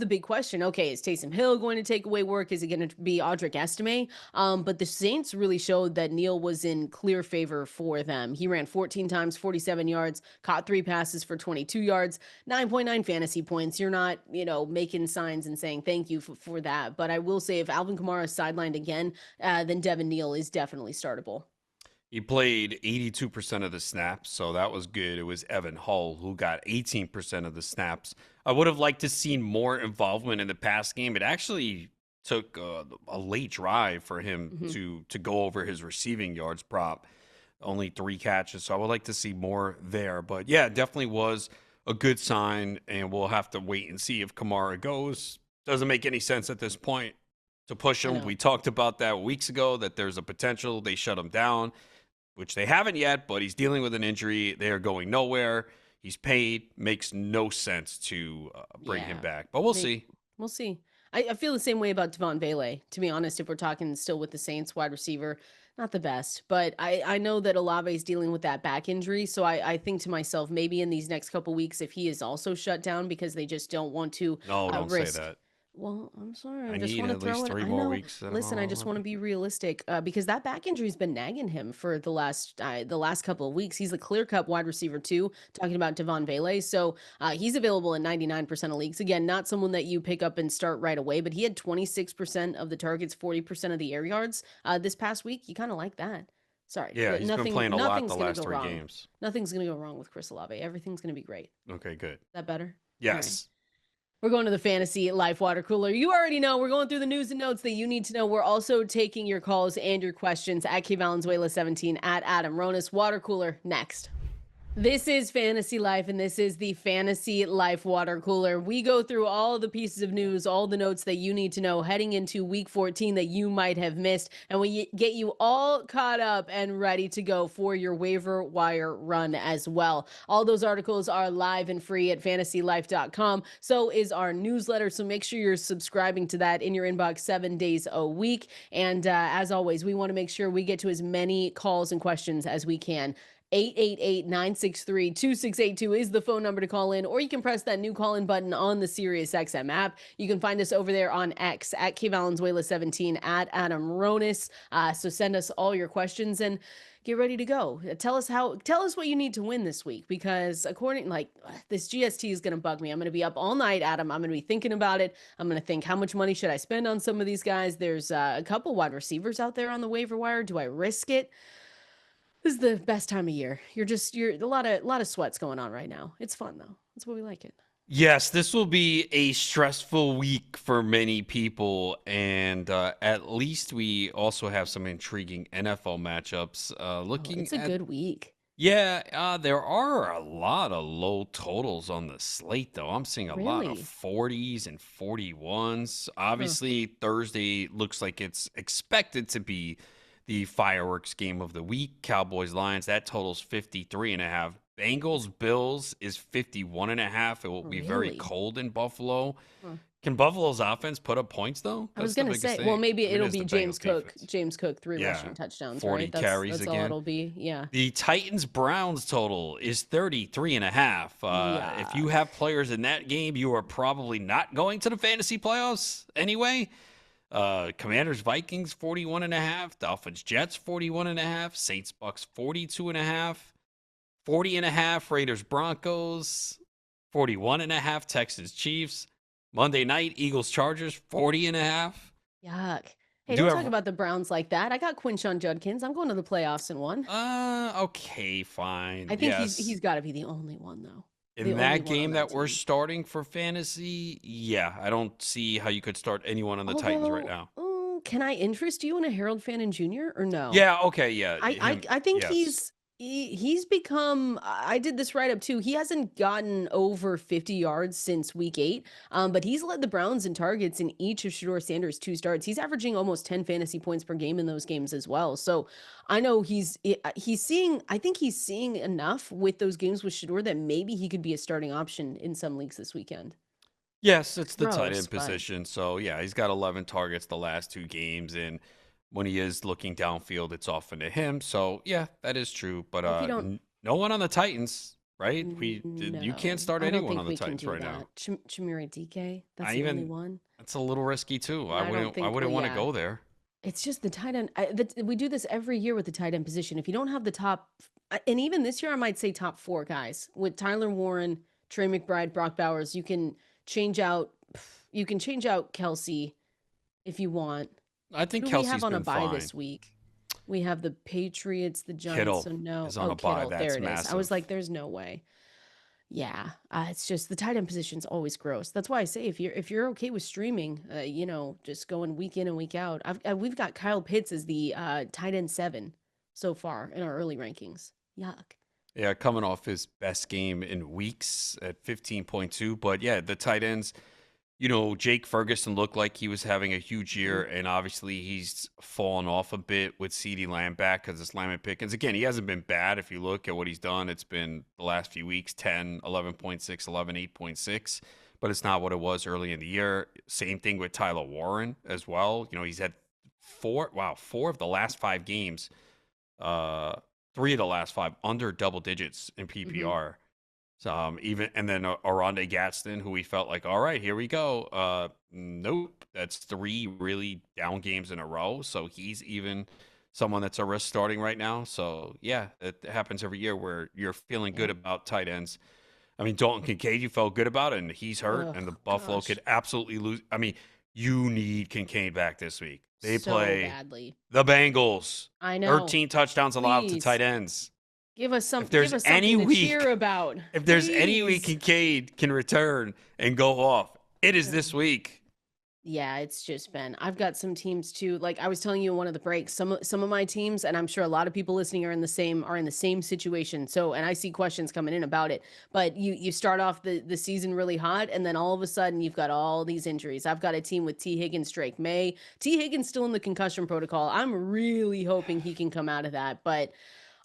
big question. Okay, is Taysom Hill going to take away work? Is it going to be Audric Estime? But the Saints really showed that Neal was in clear favor for them. He ran 14 times, 47 yards, caught 3 passes for 22 yards, 9.9 fantasy points. You're not, making signs and saying thank you for that. But I will say if Alvin Kamara is sidelined again, then Devin Neal is definitely startable. He played 82% of the snaps, so that was good. It was Evan Hull who got 18% of the snaps. I would have liked to seen more involvement in the pass game. It actually took a late drive for him to go over his receiving yards prop. Only 3 catches, so I would like to see more there. But yeah, it definitely was a good sign, and we'll have to wait and see if Kamara goes. Doesn't make any sense at this point to push him. We talked about that weeks ago, that there's a potential they shut him down, which they haven't yet, but he's dealing with an injury. They are going nowhere. He's paid. Makes no sense to bring him back. But we'll see. We'll see. I feel the same way about Devaughn Vele, to be honest, if we're talking still with the Saints wide receiver. Not the best, but I know that Olave's dealing with that back injury. So I think to myself, maybe in these next couple weeks, if he is also shut down because they just don't want to No, don't risk. Say that. Well, I'm sorry. I just need want to at throw least it. 3 I more know. weeks. Listen, I just want to be realistic because that back injury's been nagging him for the last couple of weeks. He's a clear-cut wide receiver too. Talking about Devaughn Vele, so he's available in 99% of leagues. Again, not someone that you pick up and start right away, but he had 26% of the targets, 40% of the air yards this past week. You kind of like that. Sorry. Yeah, he's been playing a lot the last 3 games. Nothing's going to go wrong with Chris Olave. Everything's going to be great. Okay, good. Is that better? Yes. We're going to the Fantasy Life Water Cooler. You already know. We're going through the news and notes that you need to know. We're also taking your calls and your questions at Valenzuela 17 at Adam Ronis. Water Cooler next. This is Fantasy Life, and this is the Fantasy Life Water Cooler. We go through all the pieces of news, all the notes that you need to know heading into Week 14 that you might have missed, and we get you all caught up and ready to go for your waiver wire run as well. All those articles are live and free at fantasylife.com. So is our newsletter, so make sure you're subscribing to that in your inbox 7 days a week. And as always, we want to make sure we get to as many calls and questions as we can. 888-963-2682 is the phone number to call in, or you can press that new call-in button on the Sirius XM app. You can find us over there on X at Valenzuela 17 at Adam Ronis. So send us all your questions and get ready to go. Tell us what you need to win this week, because this GST is going to bug me. I'm going to be up all night, Adam. I'm going to be thinking about it. I'm going to think, how much money should I spend on some of these guys? There's a couple wide receivers out there on the waiver wire. Do I risk it? This is the best time of year. You're a lot of sweats going on right now. It's fun though. That's why we like it. Yes, this will be a stressful week for many people, and at least we also have some intriguing NFL matchups. It's a good week. Yeah, there are a lot of low totals on the slate, though. I'm seeing a lot of 40s and 41s. Obviously, Thursday looks like it's expected to be the fireworks game of the week. Cowboys Lions, that totals 53.5. Bengals Bills is 51.5. It will be very cold in Buffalo. Can Buffalo's offense put up points though? I was going to say, well, maybe it'll be James Cook. James Cook 3 rushing touchdowns, 40 right? carries that's again. all it'll be. Yeah. The Titans Browns total is 33.5. If you have players in that game, you are probably not going to the fantasy playoffs anyway. Commanders Vikings 41.5, Dolphins Jets 41.5, Saints Bucks 42.5, 40.5 Raiders Broncos, 41.5 Texans Chiefs, Monday night Eagles Chargers 40.5. Yuck. Hey, don't talk about the Browns like that. I got Quinshon Judkins. I'm going to the playoffs in one. Okay, fine. I think he's got to be the only one though. In that game that we're starting for fantasy, yeah, I don't see how you could start anyone on the Titans right now. Can I interest you in a Harold Fannin Jr. or no? Yeah, okay, yeah. I think he's become, I did this write up too. He hasn't gotten over 50 yards since week 8, but he's led the Browns in targets in each of Shedeur Sanders' 2 starts. He's averaging almost 10 fantasy points per game in those games as well. So I know he's seeing enough with those games with Shedeur that maybe he could be a starting option in some leagues this weekend. Yes, it's the tight end position. So yeah, he's got 11 targets the last 2 games, and when he is looking downfield, it's often to him. So yeah, that is true. But No one on the Titans, right? You can't No, start I don't anyone think on the we can Titans do right that. now. Chimere DK, that's I the only even one. That's a little risky too. I don't I think. Well, wouldn't want to yeah, go there. it's just the tight end. We do this every year with the tight end position. If you don't have the top, and even this year, I might say top 4 guys with Tyler Warren, Trey McBride, Brock Bowers. Change out. You can change out Kelsey if you want. I Who think do we have Kelsey's on a been bye fine. this week? We have the Patriots, the Giants. Kittle So no. is on Oh, a bye. Kittle. There That's it is. I was massive. like, there's no way. Yeah, it's just the tight end position's always gross. That's why I say if you're okay with streaming, just going week in and week out. We've got Kyle Pitts as the tight end 7 so far in our early rankings. Yuck. Yeah, coming off his best game in weeks at 15.2. But yeah, the tight ends, Jake Ferguson looked like he was having a huge year, and obviously he's fallen off a bit with CeeDee Lamb back because it's Lamb and Pickens. Again, he hasn't been bad. If you look at what he's done, it's been the last few weeks 10, 11.6, 11, 8.6, but it's not what it was early in the year. Same thing with Tyler Warren as well. He's had four of the last 5 games, 3 of the last 5 under double digits in PPR. Even and then Aronde Gadsden, who we felt like, all right, here we go. Nope, that's 3 really down games in a row. So he's even someone that's a risk starting right now. So yeah, it happens every year where you're feeling good about tight ends. I mean, Dalton Kincaid, you felt good about it, and he's hurt, and the Buffalo could absolutely lose. I mean, you need Kincaid back this week. They So play badly. the Bengals. I know. 13 touchdowns allowed to Please. tight ends. Give us If there's something any to week, cheer about. if there's any week Please. Kincaid can return and go off, it is this week. Yeah, it's just been. I've got some teams too. Like I was telling you in one of the breaks, some of my teams, and I'm sure a lot of people listening are in the same situation. So, and I see questions coming in about it. But you start off the season really hot, and then all of a sudden you've got all these injuries. I've got a team with T. Higgins, Drake May. T. Higgins still in the concussion protocol. I'm really hoping he can come out of that, but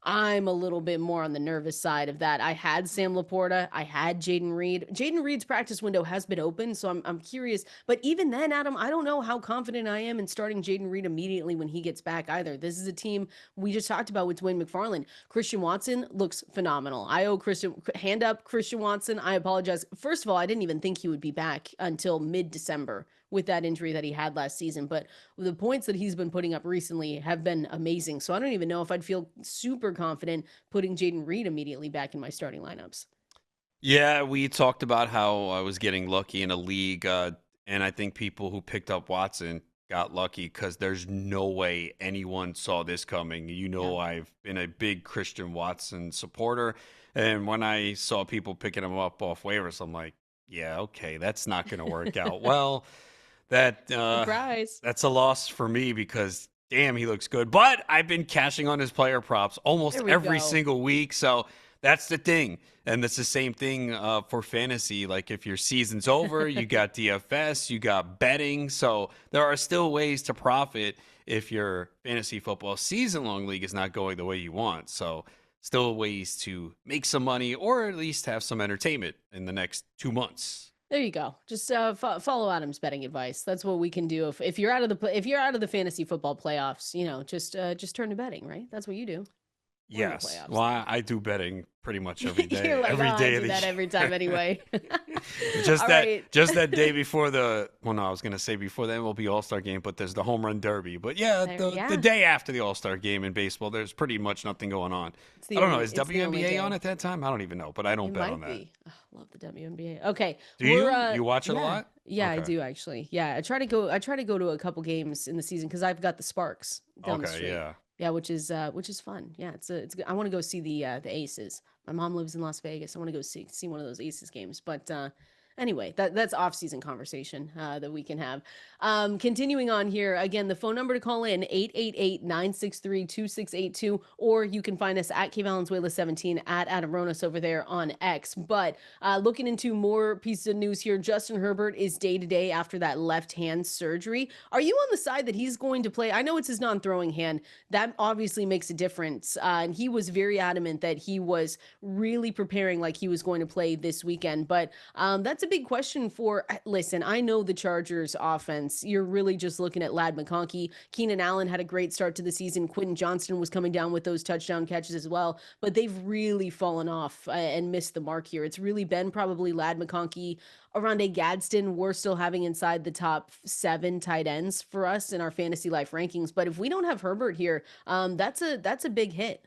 I'm a little bit more on the nervous side of that. I had Sam Laporta. I had Jayden Reed. Jayden Reed's practice window has been open, so I'm curious. But even then, Adam, I don't know how confident I am in starting Jayden Reed immediately when he gets back either. This is a team we just talked about with Dwain McFarland. Christian Watson looks phenomenal. I owe hand up Christian Watson. I apologize. First of all, I didn't even think he would be back until mid-December with that injury that he had last season. But the points that he's been putting up recently have been amazing. So I don't even know if I'd feel super confident putting Jayden Reed immediately back in my starting lineups. Yeah, we talked about how I was getting lucky in a league, and I think people who picked up Watson got lucky because there's no way anyone saw this coming. I've been a big Christian Watson supporter, and when I saw people picking him up off waivers, I'm like, yeah, okay, that's not going to work out. Well, Surprise. that's a loss for me because damn, he looks good. But I've been cashing on his player props almost every single week, so that's the thing. And it's the same thing for fantasy. Like if your season's over, you got DFS, you got betting. So there are still ways to profit if your fantasy football season-long league is not going the way you want. So still ways to make some money or at least have some entertainment in the next 2 months. There you go. Just follow Adam's betting advice. That's what we can do. If you're out of the fantasy football playoffs, just turn to betting, right? That's what you do. Yes. Well, I do betting pretty much every day. You're like, every day I of do the that year. every time anyway. just that day before I was gonna say before the MLB All-Star game, but there's the home run derby. But the day after the All-Star game in baseball, there's pretty much nothing going on. I don't know. Is WNBA on at that time? I don't even know, but I don't bet on that. Oh, love the WNBA. Okay. Do you watch it a lot? Yeah, okay. I do actually. Yeah, I try to go to a couple games in the season because I've got the Sparks down the street. Yeah, which is fun. Yeah, it's good. I want to go see the Aces. My mom lives in Las Vegas. I want to go see one of those Aces games. But anyway, that's off-season conversation that we can have. Continuing on here, again, the phone number to call in, 888-963-2682, or you can find us at Valenzuela17 at Adam Ronis over there on X. But looking into more pieces of news here, Justin Herbert is day-to-day after that left-hand surgery. Are you on the side that he's going to play? I know it's his non-throwing hand. That obviously makes a difference. And he was very adamant that he was really preparing like he was going to play this weekend. But that's that's a big question for, listen, I know the Chargers offense. You're really just looking at Lad McConkey. Keenan Allen had a great start to the season. Quentin Johnston was coming down with those touchdown catches as well, but they've really fallen off and missed the mark here. It's really been probably Lad McConkey, Oronde Gadsden. We're still having inside the top 7 tight ends for us in our fantasy life rankings. But if we don't have Herbert here, that's a big hit.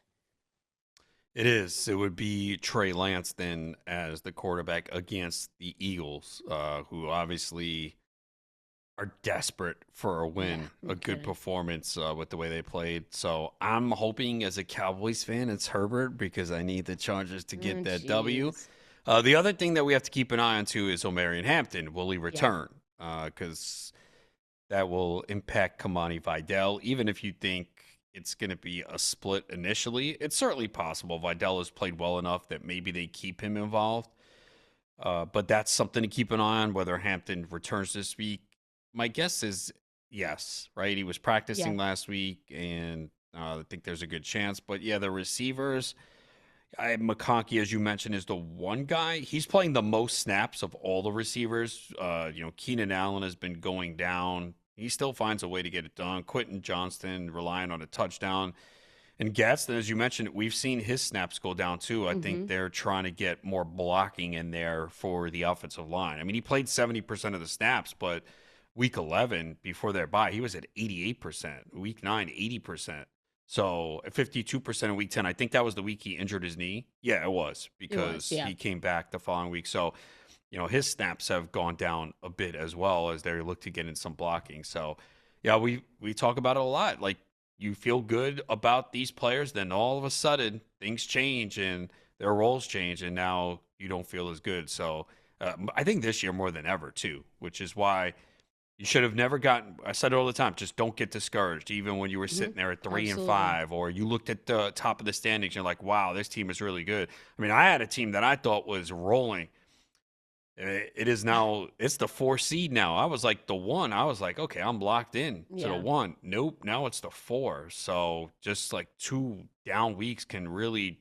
It is. It would be Trey Lance then as the quarterback against the Eagles, who obviously are desperate for a win, Yeah, a good okay. performance with the way they played. So I'm hoping as a Cowboys fan it's Herbert because I need the Chargers to get that W. Jeez. The other thing that we have to keep an eye on too is Omarion Hampton. Will he Yeah. return? Because that will impact Kamani Vidal. Even if you think it's going to be a split initially, it's certainly possible. Vidal has played well enough that maybe they keep him involved. But that's something to keep an eye on, whether Hampton returns this week. My guess is yes, right? He was practicing Yeah. last week, and I think there's a good chance. But yeah, the receivers, McConkey, as you mentioned, is the one guy. He's playing the most snaps of all the receivers. Keenan Allen has been going down. He still finds a way to get it done. Quentin Johnston relying on a touchdown. And Gadsden, as you mentioned, we've seen his snaps go down too. I think they're trying to get more blocking in there for the offensive line. I mean, he played 70% of the snaps, but week 11 before their bye, he was at 88%. Week 9, 80%. So 52% in week 10. I think that was the week he injured his knee. Yeah, it was It was, because yeah. he came back the following week. So, his snaps have gone down a bit as well as they look to get in some blocking. So, yeah, we talk about it a lot. Like, you feel good about these players, then all of a sudden things change and their roles change, and now you don't feel as good. So I think this year more than ever too, which is why you should have never gotten. I said it all the time: just don't get discouraged, even when you were sitting there at 3-5, or you looked at the top of the standings. And you're like, wow, this team is really good. I mean, I had a team that I thought was rolling. It is now, it's the 4 seed now. I was like the 1. I was like, okay, I'm locked in to the Yeah. 1. Nope. Now it's the 4. So just like 2 down weeks can really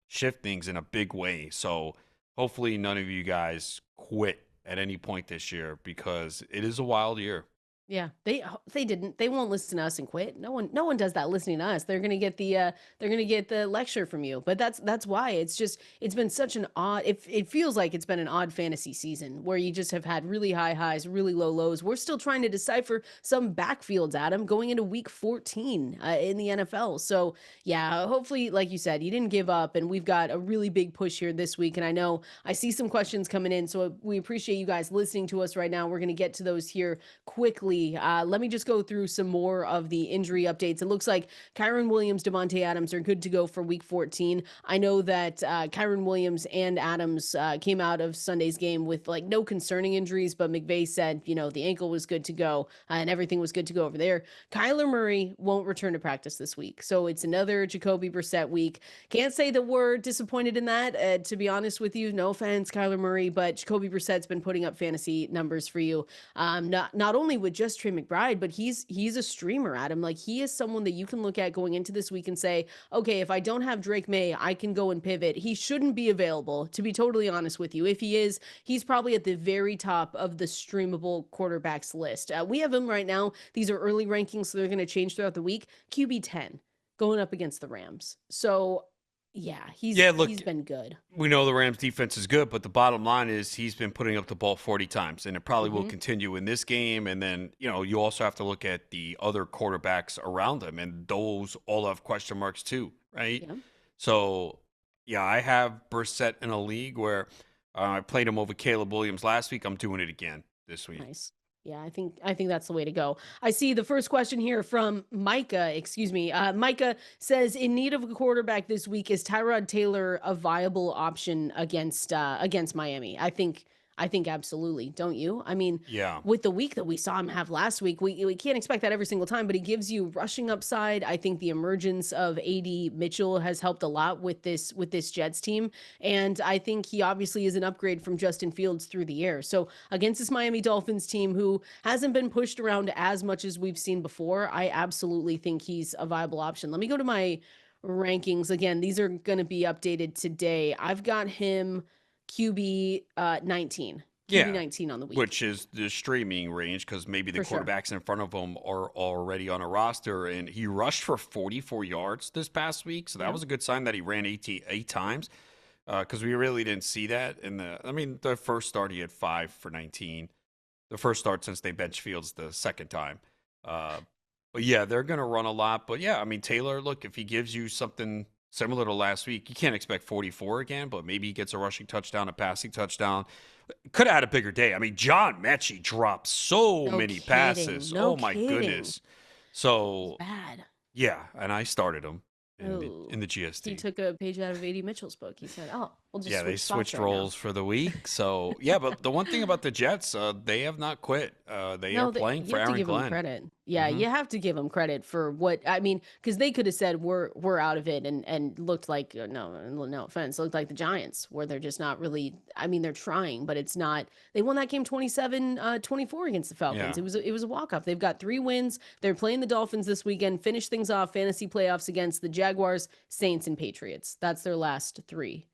shift things in a big way. So hopefully none of you guys quit at any point this year because it is a wild year. Yeah, they didn't. They won't listen to us and quit. No one does that listening to us. They're gonna get the lecture from you. But that's why it's been such an odd. It feels like it's been an odd fantasy season where you just have had really high highs, really low lows. We're still trying to decipher some backfields, Adam, going into week 14 in the NFL. So yeah, hopefully, like you said, you didn't give up, and we've got a really big push here this week. And I know I see some questions coming in, so we appreciate you guys listening to us right now. We're gonna get to those here quickly. Let me just go through some more of the injury updates. It looks like Kyron Williams, Devontae Adams are good to go for week 14. I know that Kyron Williams and Adams came out of Sunday's game with like no concerning injuries, but McVay said, the ankle was good to go and everything was good to go over there. Kyler Murray won't return to practice this week. So it's another Jacoby Brissett week. Can't say that we're disappointed in that, to be honest with you. No offense, Kyler Murray, but Jacoby Brissett's been putting up fantasy numbers for you. Not only with just Trey McBride, but he's a streamer, Adam. Like, he is someone that you can look at going into this week and say, okay, if I don't have Drake May, I can go and pivot. He shouldn't be available, to be totally honest with you. If he is, he's probably at the very top of the streamable quarterbacks list. We have him right now. These are early rankings, so they're going to change throughout the week. QB 10 going up against the Rams. So yeah, he's been good. We know the Rams defense is good, but the bottom line is he's been putting up the ball 40 times, and it probably will continue in this game. And then, you also have to look at the other quarterbacks around him, and those all have question marks too, right? Yeah. So, yeah, I have Brissett in a league where I played him over Caleb Williams last week. I'm doing it again this week. Nice. Yeah, I think that's the way to go. I see the first question here from Micah. Excuse me. Micah says, in need of a quarterback this week, is Tyrod Taylor a viable option against Miami? I think absolutely. Don't you? I mean, Yeah. with the week that we saw him have last week, we can't expect that every single time, but he gives you rushing upside. I think the emergence of AD Mitchell has helped a lot with this Jets team, and I think he obviously is an upgrade from Justin Fields through the air. So against this Miami Dolphins team who hasn't been pushed around as much as we've seen before, I absolutely think he's a viable option. Let me go to my rankings again. These are going to be updated today. I've got him QB 19. QB19 on the week. Which is the streaming range because maybe the quarterbacks in front of him are already on a roster. And he rushed for 44 yards this past week. So that was a good sign that he ran eight times because we really didn't see that. The first start he had 5 for 19. The first start since they benched Fields the second time. But yeah, they're going to run a lot. But yeah, I mean, Taylor, look, if he gives you something similar to last week, you can't expect 44 again, but maybe he gets a rushing touchdown, a passing touchdown. Could have had a bigger day. I mean, John Mechie dropped so many passes. Oh, my goodness. So, bad. Yeah, and I started him in the GST. He took a page out of A.D. Mitchell's book. He said, we'll just they switched roles for the week. So, yeah, but the one thing about the Jets, they have not quit. They are playing for Aaron Glenn. You have to give them credit. Yeah, you have to give them credit for what, I mean, because they could have said we're out of it and looked like, no offense, looked like the Giants, where they're just not really, I mean, they're trying, but it's not, they won that game 27-24 against the Falcons. Yeah. It was a walk-off. They've got 3 wins. They're playing the Dolphins this weekend, finish things off, fantasy playoffs against the Jaguars, Saints, and Patriots. That's their last 3.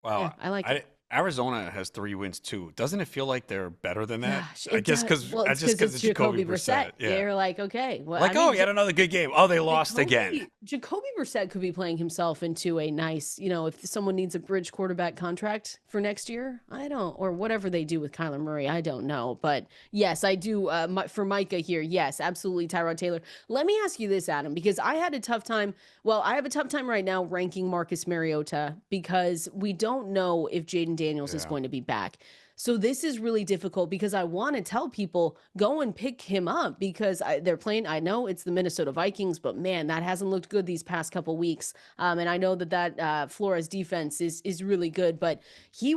Wow. Yeah, I like it. Arizona has 3 wins too. Doesn't it feel like they're better than that? Gosh, I guess because it's Jacoby Brissett. Yeah. They're like, okay, well, he had another good game. Oh, they lost again. Jacoby Brissett could be playing himself into a nice, if someone needs a bridge quarterback contract for next year, or whatever they do with Kyler Murray, I don't know. But yes, I do. For Micah here, yes, absolutely, Tyrod Taylor. Let me ask you this, Adam, because I had a tough time. Well, I have a tough time right now ranking Marcus Mariota because we don't know if Jaden Daniels is going to be back. So this is really difficult because I want to tell people, go and pick him up because they're playing. I know it's the Minnesota Vikings, but man, that hasn't looked good these past couple weeks. And I know that Flores defense is really good, but he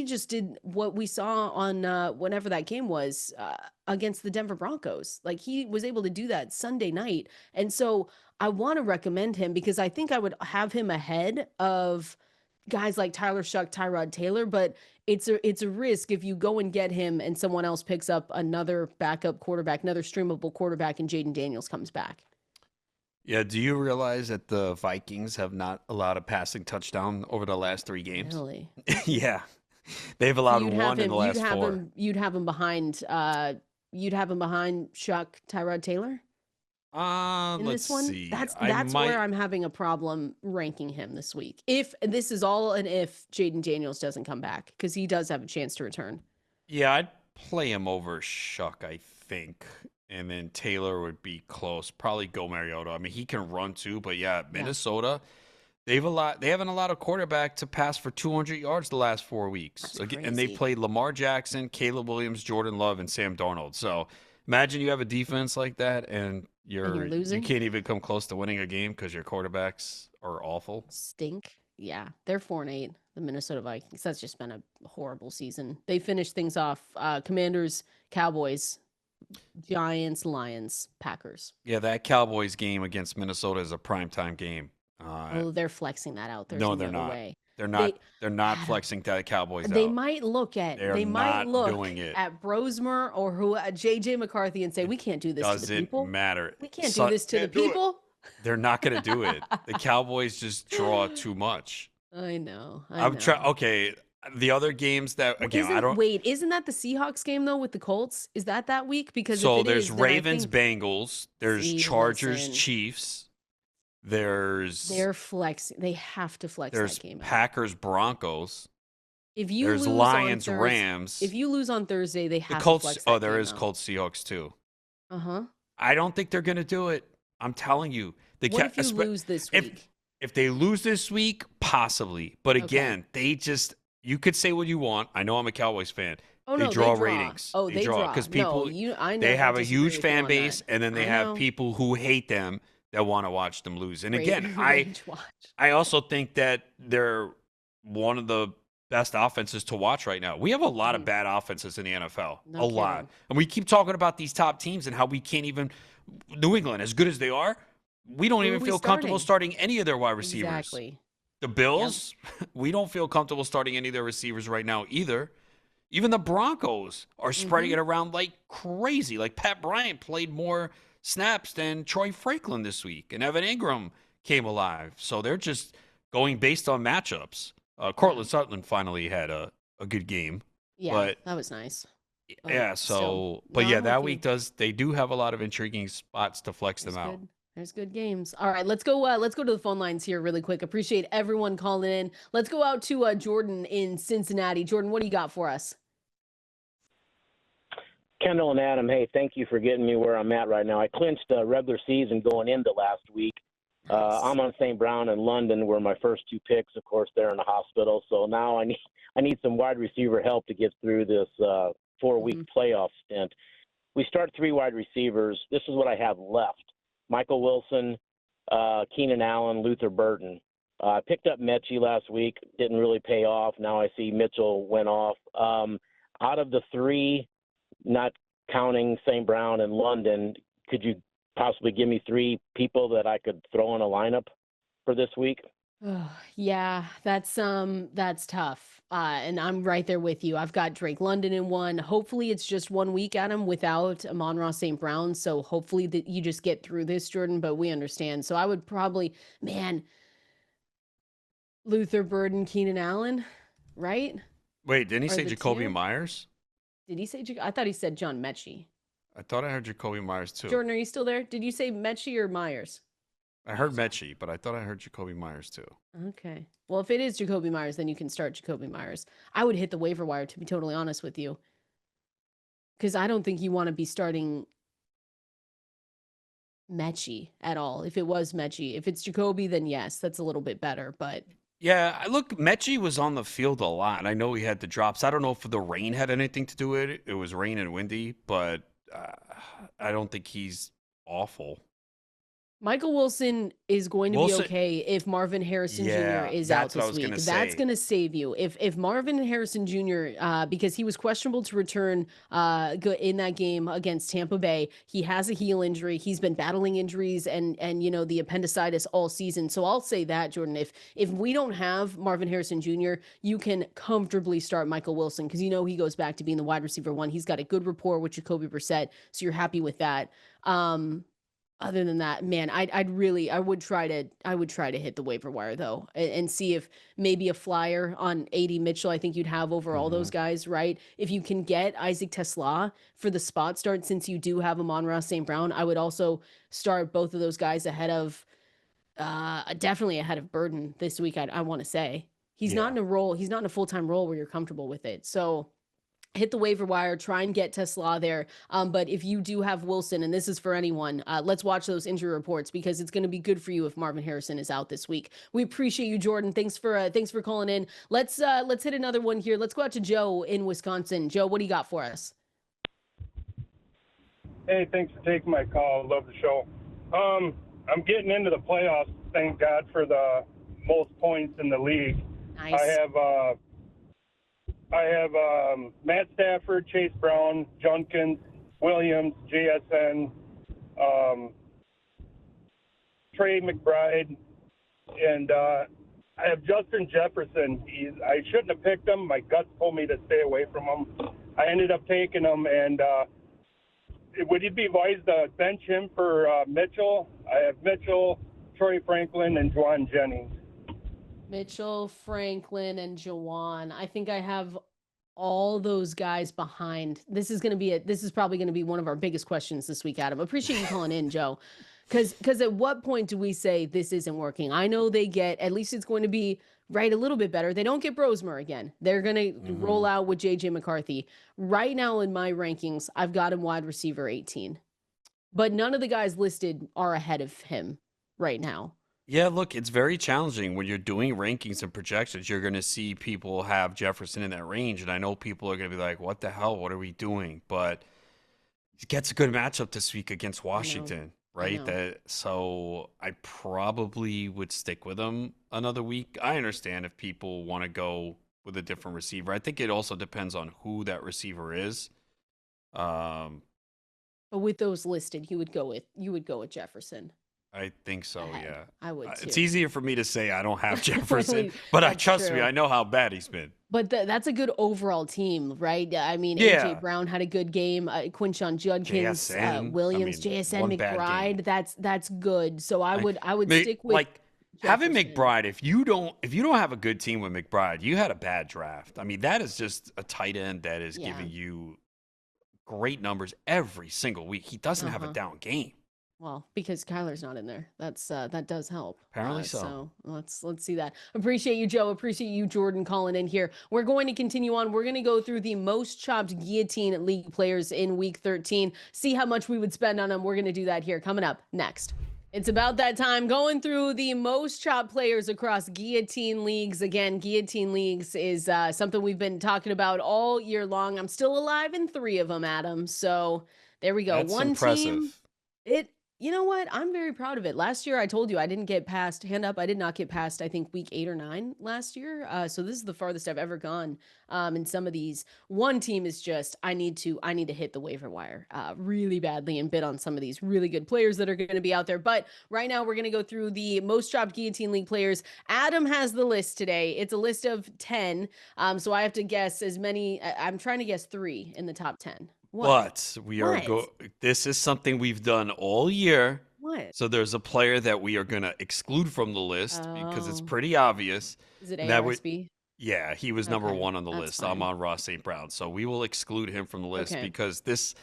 just did what we saw on whenever that game was against the Denver Broncos. Like he was able to do that Sunday night. And so I want to recommend him because I think I would have him ahead of guys like Tyler Shuck, Tyrod Taylor, but it's a risk if you go and get him and someone else picks up another backup quarterback, another streamable quarterback, and Jaden Daniels comes back. Yeah, do you realize that the Vikings have not allowed a passing touchdown over the last 3 games? Really? Yeah. They've allowed one in the last 4. You'd have him behind Shuck, Tyrod Taylor? In Let's this one, see. that's where I'm having a problem ranking him this week. If this is all an if Jaden Daniels doesn't come back, because he does have a chance to return. Yeah, I'd play him over Shuck, I think. And then Taylor would be close. Probably go Mariota. I mean, he can run too, but Minnesota, they haven't allowed a quarterback to pass for 200 yards the last 4 weeks. And they played Lamar Jackson, Caleb Williams, Jordan Love, and Sam Darnold. So imagine you have a defense like that and you're losing. You can't even come close to winning a game because your quarterbacks are awful. Stink. Yeah, they're 4-8. The Minnesota Vikings. That's just been a horrible season. They finished things off. Commanders, Cowboys, Giants, Lions, Packers. Yeah, that Cowboys game against Minnesota is a primetime game. They're flexing that out. There's no, they're not. Way. They're not. They're not flexing that Cowboys they out. Might look at. They might look at Brosmer or JJ McCarthy and say, "We can't do this to the people. Doesn't matter. We can't do this to the people." They're not going to do it. The Cowboys just draw too much. I know. I'm trying. Okay, the other games that isn't that the Seahawks game though with the Colts? Is that week? Because there's Ravens, Bengals. There's Chargers, Chiefs. They're flexing. They have to flex that game. There's Packers, Broncos. There's Lions, Rams. If you lose on Thursday, they have Colts, to flex that there game is Colts, Seahawks too. I don't think they're going to do it. I'm telling you. What if you lose this week? If they lose this week, possibly. But again, you could say what you want. I know I'm a Cowboys fan. They draw ratings. They draw because people. They have a huge fan base, and then they have people who hate them that want to watch them lose. And again, I also think that they're one of the best offenses to watch right now. We have a lot of bad offenses in the NFL. Lot. And we keep talking about these top teams and how we can't even – New England, as good as they are, we don't even feel comfortable starting any of their wide receivers. Exactly. The Bills, we don't feel comfortable starting any of their receivers right now either. Even the Broncos are spreading it around like crazy. Like Pat Bryant played more – snaps than Troy Franklin this week, and Evan Ingram came alive. So they're just going based on matchups. Cortland Sutton finally had a good game. Yeah, But that was nice. But yeah, still, but no, yeah, I'm with that you. week they do have a lot of intriguing spots to flex them out. There's good games. All right, let's go to the phone lines here really quick. Appreciate everyone calling in. Let's go out to Jordan in Cincinnati. Jordan, what do you got for us? Kendall and Adam, hey, thank you for getting me where I'm at right now. I clinched the regular season going into last week. Nice. I'm on St. Brown in London, were my first 2 picks. Of course, they're in the hospital. So now I need some wide receiver help to get through this 4-week playoff stint. We start 3 wide receivers. This is what I have left: Michael Wilson, Keenan Allen, Luther Burton. I picked up Mechie last week. Didn't really pay off. Now I see Mitchell went off. Out of the 3, not counting St. Brown and London, could you possibly give me 3 people that I could throw in a lineup for this week? Oh, yeah, that's tough. And I'm right there with you. I've got Drake London in one. Hopefully it's just 1 week, Adam, without Amon-Ra St. Brown. So hopefully that you just get through this, Jordan, but we understand. So I would probably, Luther Burden, Keenan Allen, right? Wait, didn't he Or say the Jacoby tier? Myers? Did he say, I thought he said John Mechie. I thought I heard Jacoby Myers too. Jordan, are you still there? Did you say Mechie or Myers? I heard Mechie, but I thought I heard Jacoby Myers too. Okay. Well, if it is Jacoby Myers, then you can start Jacoby Myers. I would hit the waiver wire, to be totally honest with you, because I don't think you want to be starting Mechie at all. If it was Mechie, if it's Jacoby, then yes, that's a little bit better. But Yeah, look, Mechie was on the field a lot. I know he had the drops. I don't know if the rain had anything to do with it. It was rain and windy, but I don't think he's awful. Michael Wilson is going to be okay if Marvin Harrison Jr. is out this week. That's going to save you. If Marvin Harrison Jr. Because he was questionable to return in that game against Tampa Bay, he has a heel injury. He's been battling injuries and the appendicitis all season. So I'll say that, Jordan, if we don't have Marvin Harrison Jr., you can comfortably start Michael Wilson because he goes back to being the wide receiver 1. He's got a good rapport with Jacoby Brissett, so you're happy with that. Other than that, man, I would try to hit the waiver wire though and see if maybe a flyer on AD Mitchell. I think you'd have over all those guys, right? If you can get Isaac Teslaa for the spot start, since you do have Amon-Ra St. Brown, I would also start both of those guys ahead of, definitely ahead of Burden this week. I want to say he's not in a role. He's not in a full-time role where you're comfortable with it. So hit the waiver wire, try and get Teslaa there. But if you do have Wilson, and this is for anyone, let's watch those injury reports because it's going to be good for you if Marvin Harrison is out this week. We appreciate you, Jordan. Thanks for calling in. Let's hit another one here. Let's go out to Joe in Wisconsin. Joe, what do you got for us? Hey, thanks for taking my call. Love the show. I'm getting into the playoffs. Thank God for the most points in the league. Nice. I have Matt Stafford, Chase Brown, Junkins, Williams, JSN, Trey McBride, and I have Justin Jefferson. I shouldn't have picked him. My guts told me to stay away from him. I ended up taking him, and would it be wise to bench him for Mitchell? I have Mitchell, Troy Franklin, and Juwan Jennings. Mitchell, Franklin, and Jawan. I think I have all those guys behind. This is probably going to be one of our biggest questions this week, Adam. Appreciate you calling in, Joe. Because at what point do we say this isn't working? I know they get, at least it's going to be right a little bit better. They don't get Brosmer again. They're going to roll out with JJ McCarthy. Right now in my rankings, I've got him wide receiver 18. But none of the guys listed are ahead of him right now. Yeah, look, it's very challenging when you're doing rankings and projections. You're going to see people have Jefferson in that range, and I know people are going to be like, what the hell? What are we doing? But he gets a good matchup this week against Washington, right? So I probably would stick with him another week. I understand if people want to go with a different receiver. I think it also depends on who that receiver is. But with those listed, you would go with Jefferson. I think so, yeah. I would too. It's easier for me to say I don't have Jefferson, but trust me, I know how bad he's been. But that's a good overall team, right? I mean, A.J. Brown had a good game. Quinshon Judkins, Williams, JSN, McBride. That's good. So I would stick with having Jefferson. McBride, if you don't have a good team with McBride, you had a bad draft. I mean, that is just a tight end that is giving you great numbers every single week. He doesn't have a down game. Well, because Kyler's not in there. That's that does help. Apparently so. Let's see that. Appreciate you, Joe. Appreciate you, Jordan, calling in here. We're going to continue on. We're going to go through the most chopped guillotine league players in week 13. See how much we would spend on them. We're going to do that here coming up next. It's about that time, going through the most chopped players across guillotine leagues. Again, guillotine leagues is something we've been talking about all year long. I'm still alive in 3 of them, Adam. So there we go. That's One impressive. team. You know what? I'm very proud of it. Last year, I told you I didn't get past, hand up, I did not get past, I think, week 8 or 9 last year. So this is the farthest I've ever gone in some of these. One team is just, I need to hit the waiver wire really badly and bid on some of these really good players that are going to be out there. But right now, we're going to go through the most chopped guillotine league players. Adam has the list today. It's a list of 10. So I have to guess as many. I'm trying to guess 3 in the top 10. But we are this is something we've done all year. What? So there's a player that we are going to exclude from the list because it's pretty obvious. Is it ARSB? Yeah, he was number 1 on the list. Fine. I'm on Ross St. Brown. So we will exclude him from the list because this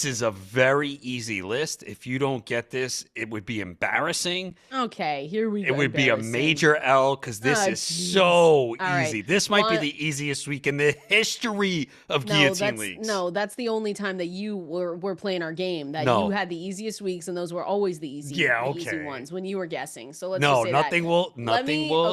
is a very easy list. If you don't get this, it would be embarrassing. Okay, here we go. It would be a major L because this is so easy. Right. This might be the easiest week in the history of guillotine leagues. No, that's the only time that you were playing our game. You had the easiest weeks, and those were always the easy ones when you were guessing. So let's just say nothing will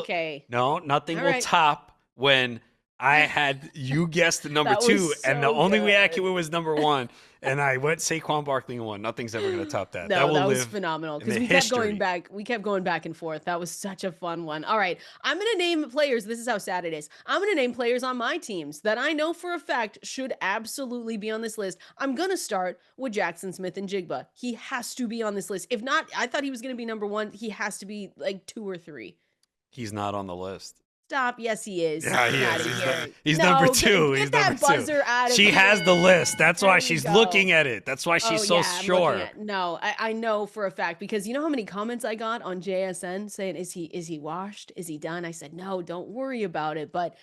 right. top when I had you guessed the number 2, and the only way accurate was number 1. And I went Saquon Barkley in 1. Nothing's ever going to top that. No, that was phenomenal because we kept going back. We kept going back and forth. That was such a fun one. All right, I'm going to name players. This is how sad it is. I'm going to name players on my teams that I know for a fact should absolutely be on this list. I'm going to start with Jackson Smith-Njigba. He has to be on this list. If not, I thought he was going to be number 1. He has to be like 2 or 3. He's not on the list. Stop. Yes, he is. Yeah, he is. He's number 2. Get that buzzer out of She here. has the list. That's why she's looking at it. That's why she's so sure. No, I know for a fact because you know how many comments I got on JSN saying, is he washed? Is he done? I said, no, don't worry about it. But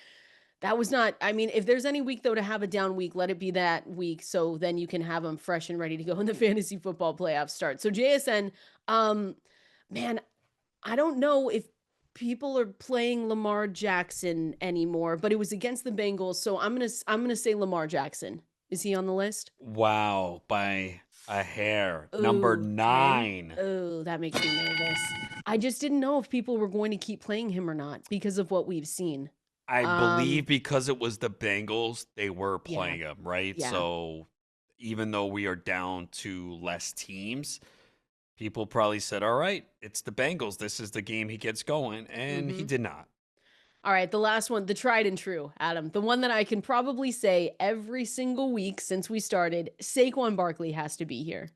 that was not, I mean, if there's any week though to have a down week, let it be that week. So then you can have him fresh and ready to go in the fantasy football playoff start. So JSN, man, I don't know if people are playing Lamar Jackson anymore, but it was against the Bengals, so I'm gonna say Lamar Jackson. Is he on the list? Wow, by a hair. Number 9. Oh, that makes me nervous. I just didn't know if people were going to keep playing him or not because of what we've seen. I believe because it was the Bengals, they were playing him, right? Yeah. So even though we are down to less teams, people probably said, all right, it's the Bengals. This is the game he gets going. And he did not. All right, the last one, the tried and true, Adam. The one that I can probably say every single week since we started, Saquon Barkley has to be here.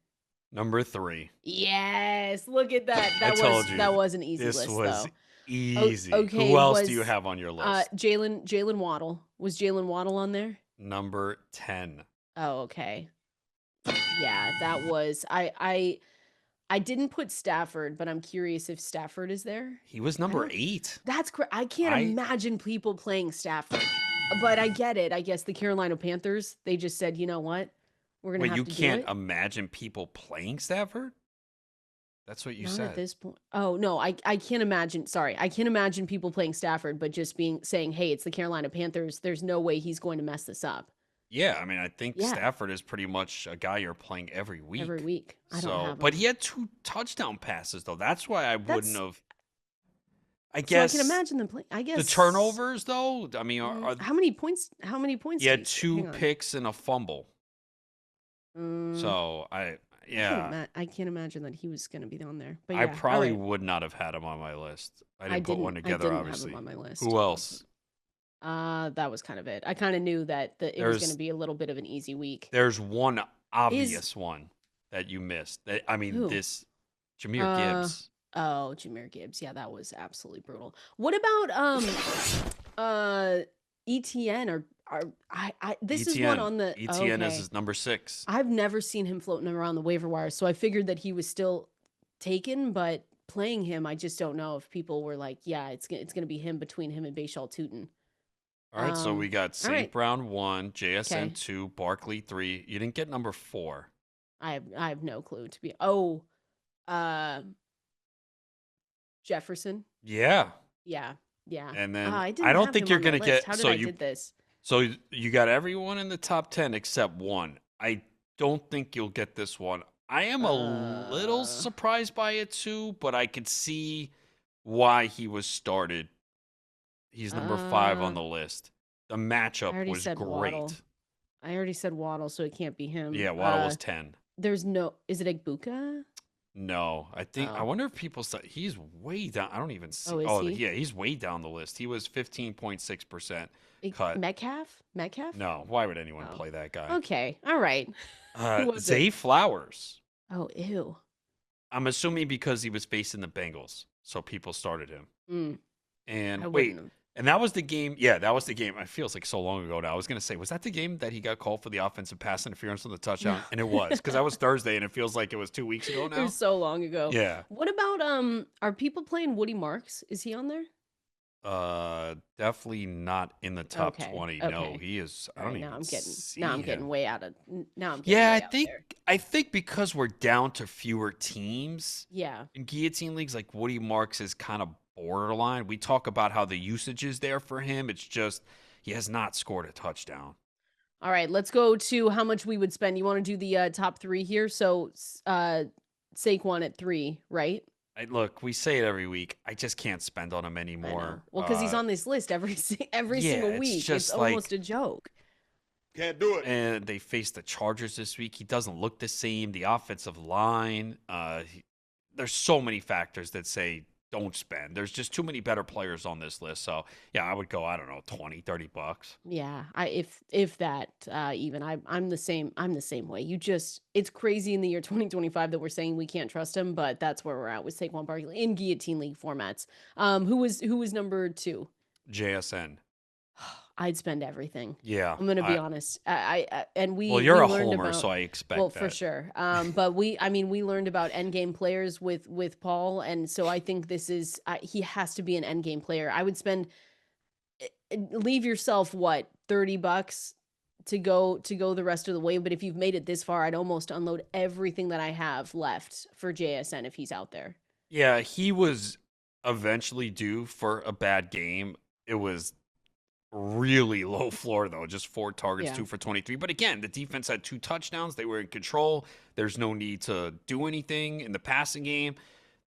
Number 3. Yes, look at that. That was an easy list, though. This was easy. Okay, who else do you have on your list? Jalen Waddle. Was Jalen Waddle on there? Number 10. Oh, okay. Yeah, that was I didn't put Stafford, but I'm curious if Stafford is there. He was number 8. That's I can't imagine people playing Stafford, but I get it. I guess the Carolina Panthers, they just said, you know what? We're going to have to do it. You can't imagine people playing Stafford? That's what you said. At this point. Oh, no, I can't imagine. Sorry. I can't imagine people playing Stafford, but just saying, hey, it's the Carolina Panthers. There's no way he's going to mess this up. Yeah, I mean, I think Stafford is pretty much a guy you're playing every week. Every week. I don't have him. But he had 2 touchdown passes, though. That's why I wouldn't have. I guess. I can imagine them playing. I guess the turnovers, though. I mean, how many points? How many points? He had 2 picks and a fumble. So I can't imagine that he was going to be on there. But I probably would not have had him on my list. I didn't put one together. Obviously, have him on my list. Who else? That was kind of it. I kind of knew that it was going to be a little bit of an easy week. There's one obvious one that you missed. This Jahmyr Gibbs. Oh, Jahmyr Gibbs. Yeah, that was absolutely brutal. What about ETN or this ETN. Is one on the ETN is number 6. I've never seen him floating around the waiver wire, so I figured that he was still taken, but playing him. I just don't know if people were like, yeah, it's going to be him between him and Bashal Tootin. All right, so we got St. right. Brown 1, JSN Okay. 2, Barkley 3. You didn't get number 4. I have no clue to be. Jefferson. Yeah. Yeah. And then I I don't have think him you're on the going to list. get How did I did this? So you got everyone in the top 10 except one. I don't think you'll get this one. I am a little surprised by it too, but I could see why he was started. He's number 5 on the list. The matchup was great. Waddle. I already said Waddle, so it can't be him. Yeah, Waddle was 10. There's no. Is it Egbuka? No, I think. I wonder if people said he's way down. I don't even see. Oh, is he? Yeah, he's way down the list. He was 15.6% cut. Metcalf? No, why would anyone play that guy? Okay, all right. Zay Flowers. Oh, ew. I'm assuming because he was facing the Bengals, so people started him. And wait, and that was the game. Yeah, that was the game. It feels like so long ago now. I was going to say, was that the game that he got called for the offensive pass interference on the touchdown? And it was, because that was Thursday, and it feels like it was 2 weeks ago now. It was so long ago. Yeah. What about, are people playing Woody Marks? Is he on there? Definitely not in the top 20. Okay. No, he is. I don't even I'm getting way out of. I think because we're down to fewer teams. Yeah. In guillotine leagues, like Woody Marks is kind of borderline. We talk about how the usage is there for him. It's just he has not scored a touchdown. All right, let's go to how much we would spend. You want to do the top 3 here? So, Saquon at 3, right? Look, we say it every week. I just can't spend on him anymore. Well, because he's on this list every single week. It's almost a joke. Can't do it. And they faced the Chargers this week. He doesn't look the same. The offensive line. There's so many factors that say don't spend. There's just too many better players on this list. So, yeah, I would go, I don't know, $20, $30. Yeah, if that even. I'm the same. I'm the same way. It's crazy in the year 2025 that we're saying we can't trust him, but that's where we're at with Saquon Barkley in guillotine league formats. Who was number 2? JSN. I'd spend everything. Yeah, I'm gonna be honest. Well, you're a homer, so I expect that. For sure. But we learned about endgame players with Paul, and so I think this is he has to be an endgame player. I would spend. Leave yourself $30 to go the rest of the way. But if you've made it this far, I'd almost unload everything that I have left for JSN if he's out there. Yeah, he was eventually due for a bad game. It was really low floor, though. Just 4 targets, 2 for 23. But again, the defense had 2 touchdowns. They were in control. There's no need to do anything in the passing game.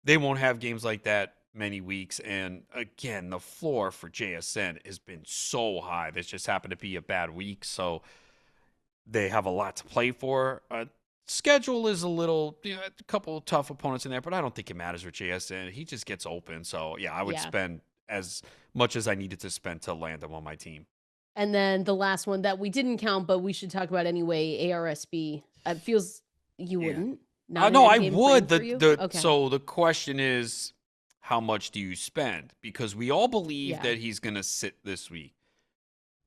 They won't have games like that many weeks. And again, the floor for JSN has been so high. This just happened to be a bad week. So they have a lot to play for. Schedule is a little, a couple of tough opponents in there, but I don't think it matters with JSN. He just gets open. So, yeah, I would spend as much as I needed to spend to land him on my team. And then the last one that we didn't count, but we should talk about anyway, ARSB. It feels you wouldn't. No, I would. So the question is, how much do you spend? Because we all believe that he's going to sit this week.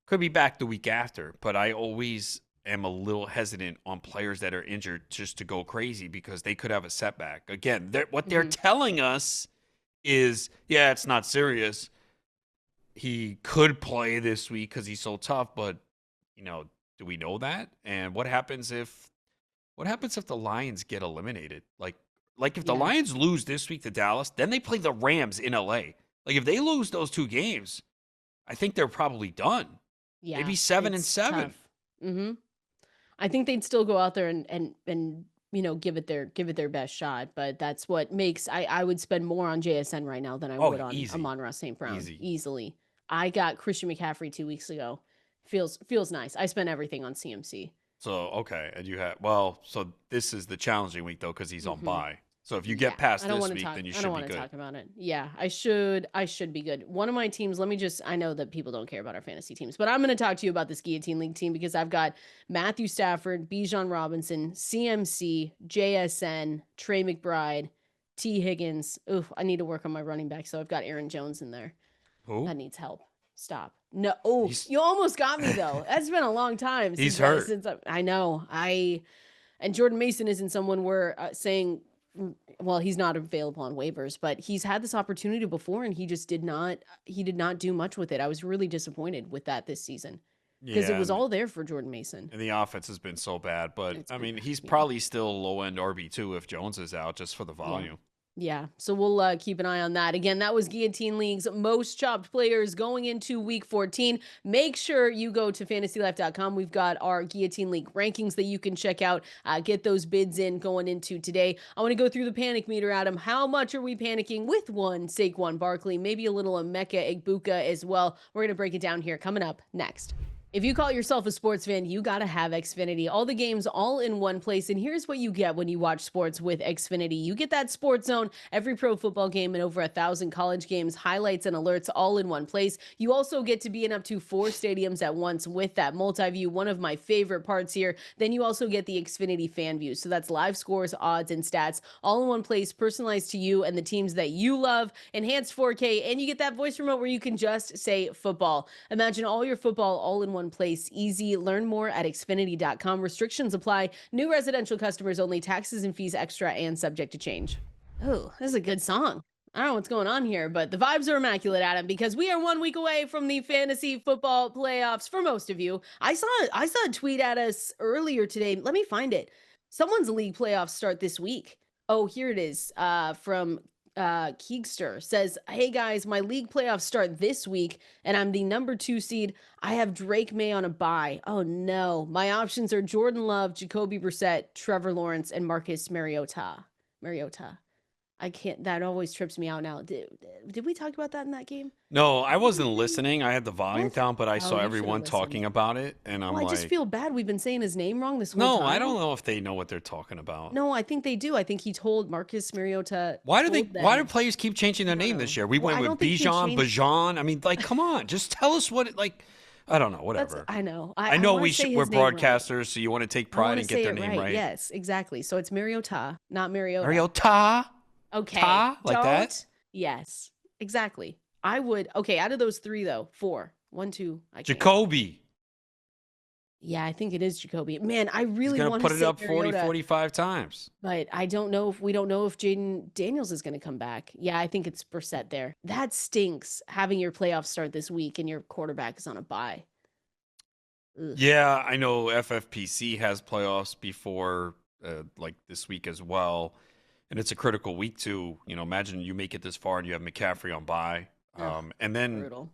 Could be back the week after, but I always am a little hesitant on players that are injured just to go crazy because they could have a setback. Again, what they're telling us is, it's not serious. He could play this week because he's so tough, but do we know that? And what happens if the Lions get eliminated? Like if the Lions lose this week to Dallas, then they play the Rams in LA. Like if they lose those 2 games, I think they're probably done. Yeah, maybe 7-7. Mm-hmm. I think they'd still go out there and give it their best shot, but that's what makes I would spend more on JSN right now than I would on Amon-Ra St. Brown. Easily. I got Christian McCaffrey 2 weeks ago. Feels nice. I spent everything on CMC. So okay, and you have so this is the challenging week though because he's on bye. So if you get past this week, then you should be good. I don't want to talk about it. Yeah, I should be good. One of my teams, I know that people don't care about our fantasy teams, but I'm going to talk to you about this Guillotine League team because I've got Matthew Stafford, Bijan Robinson, CMC, JSN, Trey McBride, T. Higgins. Oof, I need to work on my running back, so I've got Aaron Jones in there. Who? That needs help. Stop. No. Oh, you almost got me, though. That's been a long time. He's hurt. I know. And Jordan Mason isn't someone we're saying well, he's not available on waivers, but he's had this opportunity before and he just did not do much with it. I was really disappointed with that this season because it was all there for Jordan Mason. And the offense has been so bad, but I mean, he's yeah. probably still low end RB2 if Jones is out just for the volume. Yeah, so we'll keep an eye on that. Again, that was Guillotine League's most chopped players going into week 14. Make sure you go to fantasylife.com. We've got our Guillotine League rankings that you can check out. Get those bids in going into today. I want to go through the panic meter, Adam. How much are we panicking with one Saquon Barkley? Maybe a little Emeka Egbuka as well. We're going to break it down here coming up next. If you call yourself a sports fan, you got to have Xfinity. All the games all in one place. And here's what you get when you watch sports with Xfinity. You get that sports zone, every pro football game and over 1,000 college games, highlights and alerts all in one place. You also get to be in up to 4 stadiums at once with that multi-view, one of my favorite parts here. Then you also get the Xfinity fan view. So that's live scores, odds, and stats all in one place, personalized to you and the teams that you love, enhanced 4K, and you get that voice remote where you can just say football. Imagine all your football all in one place. Easy. Learn more at xfinity.com. Restrictions apply. New residential customers only. Taxes and fees extra and subject to change. Oh, this is a good song. I don't know what's going on here, but the vibes are immaculate, Adam, because we are 1 week away from the fantasy football playoffs for most of you. I saw a tweet at us earlier today. Let me find it. Someone's league playoffs start this week. Oh, here it is. From Keegster says, hey guys, my league playoffs start this week and I'm the number 2 seed. I have Drake May on a bye. Oh no. My options are Jordan Love, Jacoby Brissett, Trevor Lawrence, and Marcus Mariota. I can't, that always trips me out now. Did we talk about that in that game? No, I wasn't listening. I had the volume down, but I saw you everyone should've listened. talking about it, and I'm Well, I like, just feel bad. We've been saying his name wrong this whole no, time. I don't know if they know what they're talking about. No, I think they do. I think he told Marcus Mariota. Why do players keep changing their name this year? We went with Bijan. I mean, like, come on, just tell us what it, like. I don't know, whatever. I know. I know we're broadcasters, right. So you want to take pride and get their name right. Yes, exactly. So it's Mariota, not Mariota. Mariota. Okay. Like that? Yes, exactly. I would. Okay, out of those 3 though, 4. 1, 2. Jacoby. Yeah, I think it is Jacoby. Man, I really want to put to it up 40, 45 times. But we don't know if Jaden Daniels is going to come back. Yeah, I think it's Brissett there. That stinks having your playoffs start this week and your quarterback is on a bye. Ugh. Yeah, I know FFPC has playoffs before like this week as well. And it's a critical week too. You know, imagine you make it this far and you have McCaffrey on bye. And then brutal.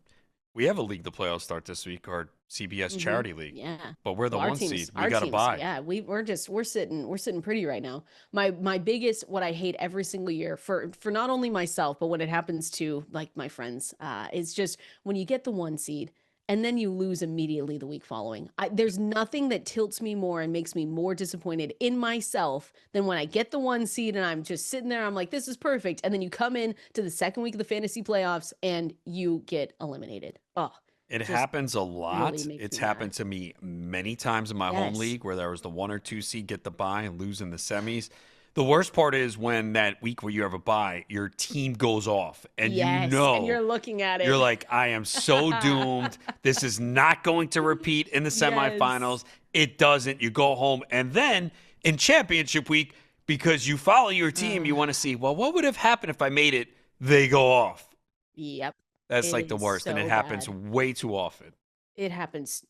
We have a league the playoffs start this week, our CBS Charity League. Yeah. But we're the 1 seed. We got to buy. Yeah, we're sitting pretty right now. My biggest, what I hate every single year for not only myself, but when it happens to like my friends, is just when you get the 1 seed and then you lose immediately the week following. There's nothing that tilts me more and makes me more disappointed in myself than when I get the 1 seed and I'm just sitting there. I'm like, this is perfect. And then you come in to the second week of the fantasy playoffs and you get eliminated. Oh, it happens a lot. Really it's happened to me many times in my home league where there was the 1 or 2 seed get the bye and lose in the semis. The worst part is when that week where you have a bye, your team goes off and and you're looking at it. You're like, I am so doomed. This is not going to repeat in the semifinals. It doesn't. You go home. And then in championship week, because you follow your team, you want to see, well, what would have happened if I made it? They go off. Yep. That's like the worst. And it happens way too often. It happens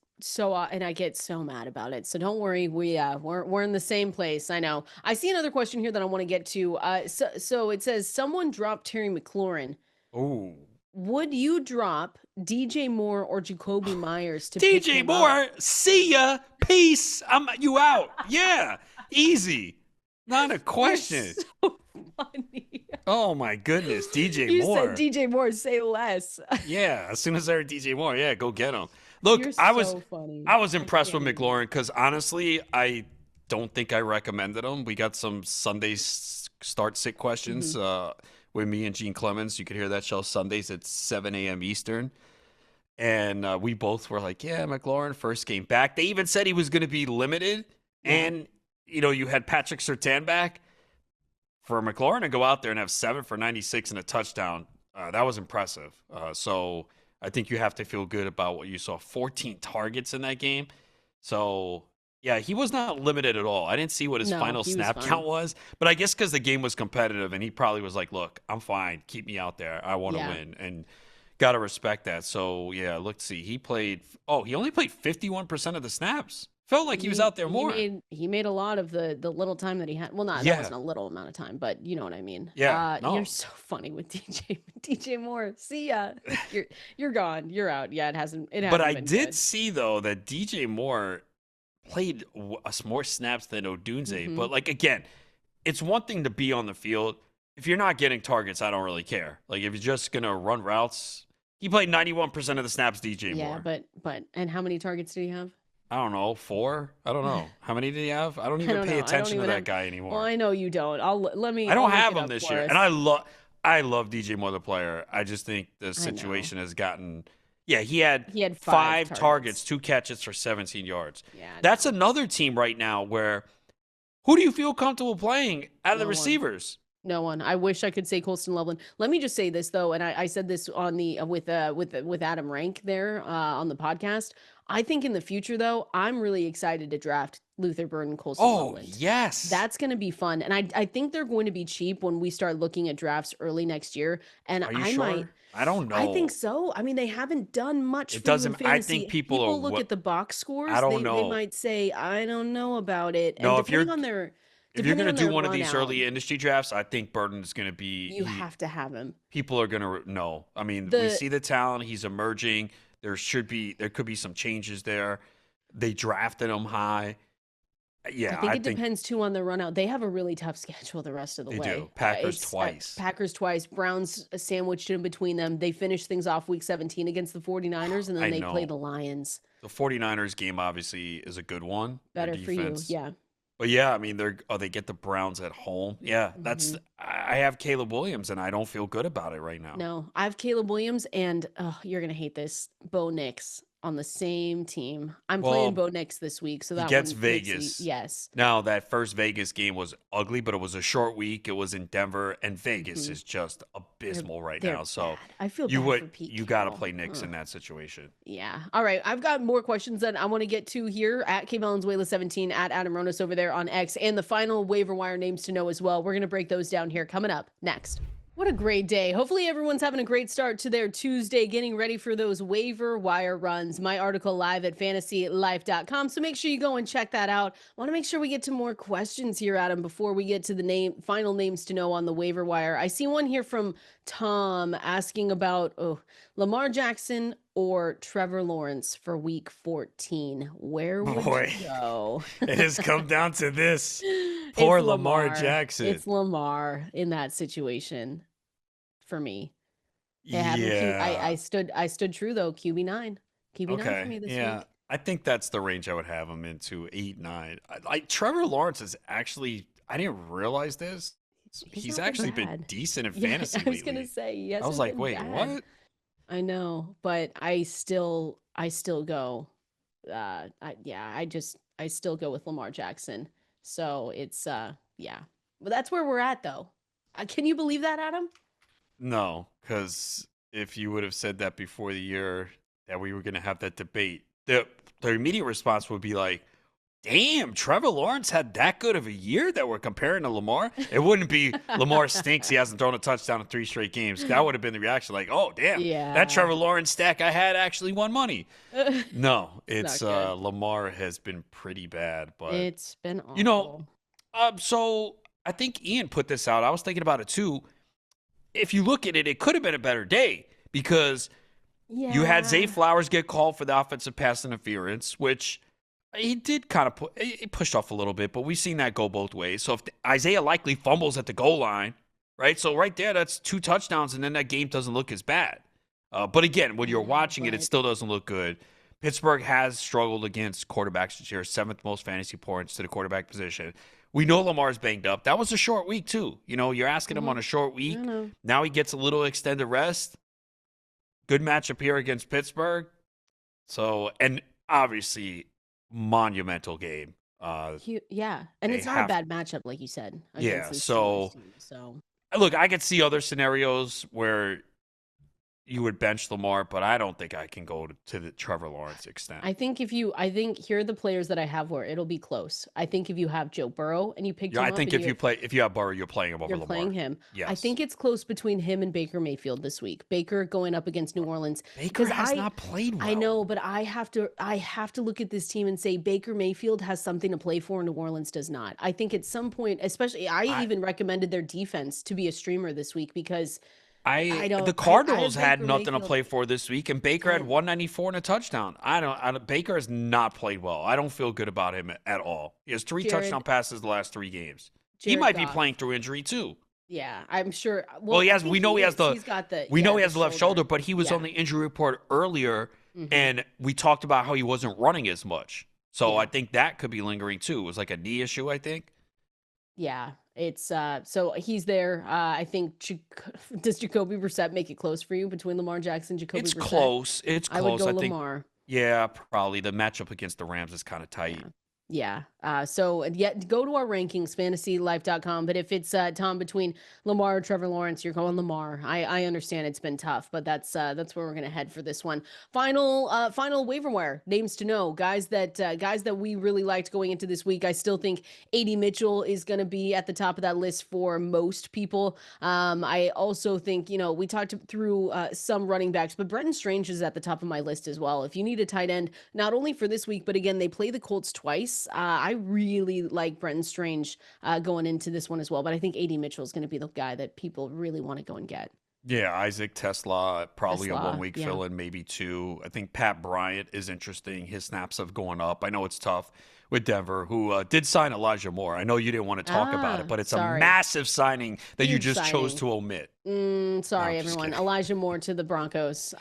and I get so mad about it. So don't worry, we're in the same place. I know. I see another question here that I want to get to. So it says someone dropped Terry McLaurin. Oh. Would you drop DJ Moore or Jacoby Myers to DJ Moore? See ya. Peace. You out. Yeah. Easy. Not a question. You're so funny. Oh my goodness, DJ you Moore. You said DJ Moore, say less. Yeah, as soon as I heard DJ Moore, yeah, go get him. Look, I was impressed with McLaurin because honestly, I don't think I recommended him. We got some Sunday start sit questions with me and Gene Clemens. You could hear that show Sundays at 7 a.m. Eastern. And we both were like, yeah, McLaurin, first game back. They even said he was going to be limited. And, you know, you had Patrick Surtain back. For McLaurin to go out there and have 7 for 96 and a touchdown, that was impressive. So I think you have to feel good about what you saw. 14 targets in that game. So, Yeah, he was not limited at all. I didn't see what his final snap count was, but I guess because the game was competitive and he probably was like, look, I'm fine. Keep me out there. I want to win. And got to respect that. So, yeah, let's see. He only played 51% of the snaps. Felt like he was out there more. He made a lot of the little time that he had. Well, that wasn't a little amount of time, but you know what I mean. Yeah, You're so funny with DJ Moore. See ya. You're gone. You're out. Yeah, it hasn't. But I did see though that DJ Moore played more snaps than Odunze. But like again, it's one thing to be on the field. If you're not getting targets, I don't really care. Like if you're just gonna run routes, he played 91% of the snaps. DJ Moore. Yeah, but and how many targets did he have? I don't know, 4. I don't know how many did he have. I don't even pay attention to that guy anymore. Well, I know you don't. I don't have him this year, and I love DJ Moore the player. I just think the situation has gotten. Yeah, he had 5 targets, 2 catches for 17 yards. Yeah, that's another team right now where who do you feel comfortable playing out of the receivers? No one. I wish I could say Colston Loveland. Let me just say this though, and I said this on the with Adam Rank there on the podcast. I think in the future though, I'm really excited to draft Luther Burden and Colston Loveland. Oh yes, that's going to be fun, and I think they're going to be cheap when we start looking at drafts early next year. And are you sure? I don't know. I think so. I mean, they haven't done much. It doesn't. I think people look at the box scores. I don't know. They might say, I don't know about it. No, and depending on their. If you're going to do one of these early industry drafts, I think Burton is going to be. You have to have him. People are going to know. I mean, we see the talent. He's emerging. There could be some changes there. They drafted him high. Yeah, I think it depends too on the run out. They have a really tough schedule the rest of the way. They do. Packers twice. Browns sandwiched in between them. They finished things off week 17 against the 49ers, and then they play the Lions. The 49ers game obviously is a good one. Better for you, yeah. But yeah, I mean, they get the Browns at home. Yeah, I have Caleb Williams, and I don't feel good about it right now. No, I have Caleb Williams, and you're gonna hate this, Bo Nix on the same team. I'm playing Bo Nix this week, so that gets Vegas. Yes. Now that first Vegas game was ugly, but it was a short week. It was in Denver, and Vegas is just abysmal right now. So bad. I feel bad for Pete you got to play Nix in that situation. Yeah. All right. I've got more questions that I want to get to here at Valenzuela 17 at Adam Ronis over there on X, and the final waiver wire names to know as well. We're gonna break those down here coming up next. What a great day. Hopefully everyone's having a great start to their Tuesday, getting ready for those waiver wire runs. My article live at fantasylife.com. So make sure you go and check that out. I want to make sure we get to more questions here, Adam, before we get to the final names to know on the waiver wire. I see one here from Tom asking about Lamar Jackson or Trevor Lawrence for week 14. Where would you go? It has come down to this. Poor Lamar Jackson. It's Lamar in that situation for me. I stood true though. QB9 for me this week. I think that's the range I would have him into 8-9. Trevor Lawrence is actually. I didn't realize this. He's actually been decent in fantasy lately. I was gonna say I was like, wait, what? I know, but I still go. I still go with Lamar Jackson. So it's but that's where we're at though. Can you believe that, Adam? No, because if you would have said that before the year that we were going to have that debate, the immediate response would be like, damn, Trevor Lawrence had that good of a year that we're comparing to Lamar? It wouldn't be Lamar stinks. He hasn't thrown a touchdown in 3 straight games. That would have been the reaction like, oh, damn, that Trevor Lawrence stack I had actually won money. No, it's Lamar has been pretty bad. But it's been awful. So I think Ian put this out. I was thinking about it too. If you look at it, it could have been a better day because you had Zay Flowers get called for the offensive pass interference, which – he did kind of he pushed off a little bit, but we've seen that go both ways. So if Isaiah likely fumbles at the goal line, right? So right there, that's 2 touchdowns, and then that game doesn't look as bad. But again, when you're watching it still doesn't look good. Pittsburgh has struggled against quarterbacks this year, 7th most fantasy points to the quarterback position. We know Lamar's banged up. That was a short week too. You know, you're asking him on a short week. Now he gets a little extended rest. Good matchup here against Pittsburgh. So, and obviously – monumental game. And it's not a bad matchup, like you said. Yeah, so look, I could see other scenarios where you would bench Lamar, but I don't think I can go to the Trevor Lawrence extent. I think here are the players that I have where it'll be close. I think if you have Joe Burrow and you picked him up. I think if you have Burrow, you're playing him over Lamar. Playing him. Yes. I think it's close between him and Baker Mayfield this week. Baker going up against New Orleans. Baker has not played well. I know, but I have to look at this team and say Baker Mayfield has something to play for and New Orleans does not. I think at some point, especially I even recommended their defense to be a streamer this week because the Cardinals had nothing to play for this week, and Baker had 194 and a touchdown. Baker has not played well. I don't feel good about him at all. He has 3 touchdown passes the last 3 games. He might be playing through injury too. Yeah, I'm sure. Well, he has. We know he has the left shoulder, but he was on the injury report earlier, and we talked about how he wasn't running as much. So I think that could be lingering too. It was like a knee issue, I think. Yeah. It's so he's there. I think does Jacoby Brissett make it close for you between Lamar Jackson, Jacoby Brissett? It's close. I would go Lamar. Yeah, probably. The matchup against the Rams is kind of tight. Yeah. So go to our rankings, fantasylife.com. But if it's Tom between Lamar or Trevor Lawrence, you're going Lamar. I understand it's been tough, but that's where we're gonna head for this one. Final waiver wire names to know, guys that we really liked going into this week. I still think AD Mitchell is gonna be at the top of that list for most people. I also think we talked through some running backs, but Brenton Strange is at the top of my list as well. If you need a tight end, not only for this week, but again they play the Colts twice. I really like Brenton Strange going into this one as well, but I think AD Mitchell is going to be the guy that people really want to go and get. Yeah, Isaac Teslaa, probably a 1 week fill-in, maybe 2. I think Pat Bryant is interesting. His snaps have gone up. I know it's tough with Denver, who did sign Elijah Moore. I know you didn't want to talk about it, but it's a massive signing that you just chose to omit. Sorry, everyone. Elijah Moore to the Broncos.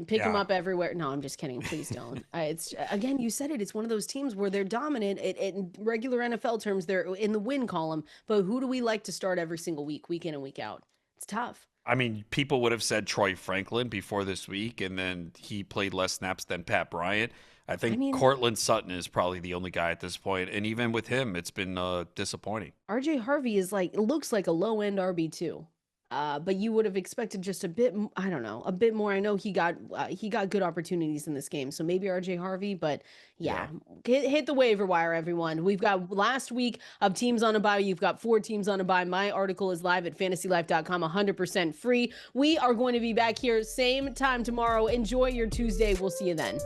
Pick him up everywhere. No, I'm just kidding. Please don't. It's again, you said it. It's one of those teams where they're dominant. In regular NFL terms, they're in the win column. But who do we like to start every single week in and week out? It's tough. I mean, people would have said Troy Franklin before this week, and then he played less snaps than Pat Bryant. I think Cortland Sutton is probably the only guy at this point, and even with him, it's been disappointing. RJ Harvey looks like a low-end RB2. But you would have expected just a bit, I don't know, a bit more. I know he got good opportunities in this game, so maybe RJ Harvey, but hit the waiver wire, everyone. We've got last week of teams on a bye. You've got 4 teams on a bye. My article is live at fantasylife.com, 100% free. We are going to be back here same time tomorrow. Enjoy your Tuesday. We'll see you then.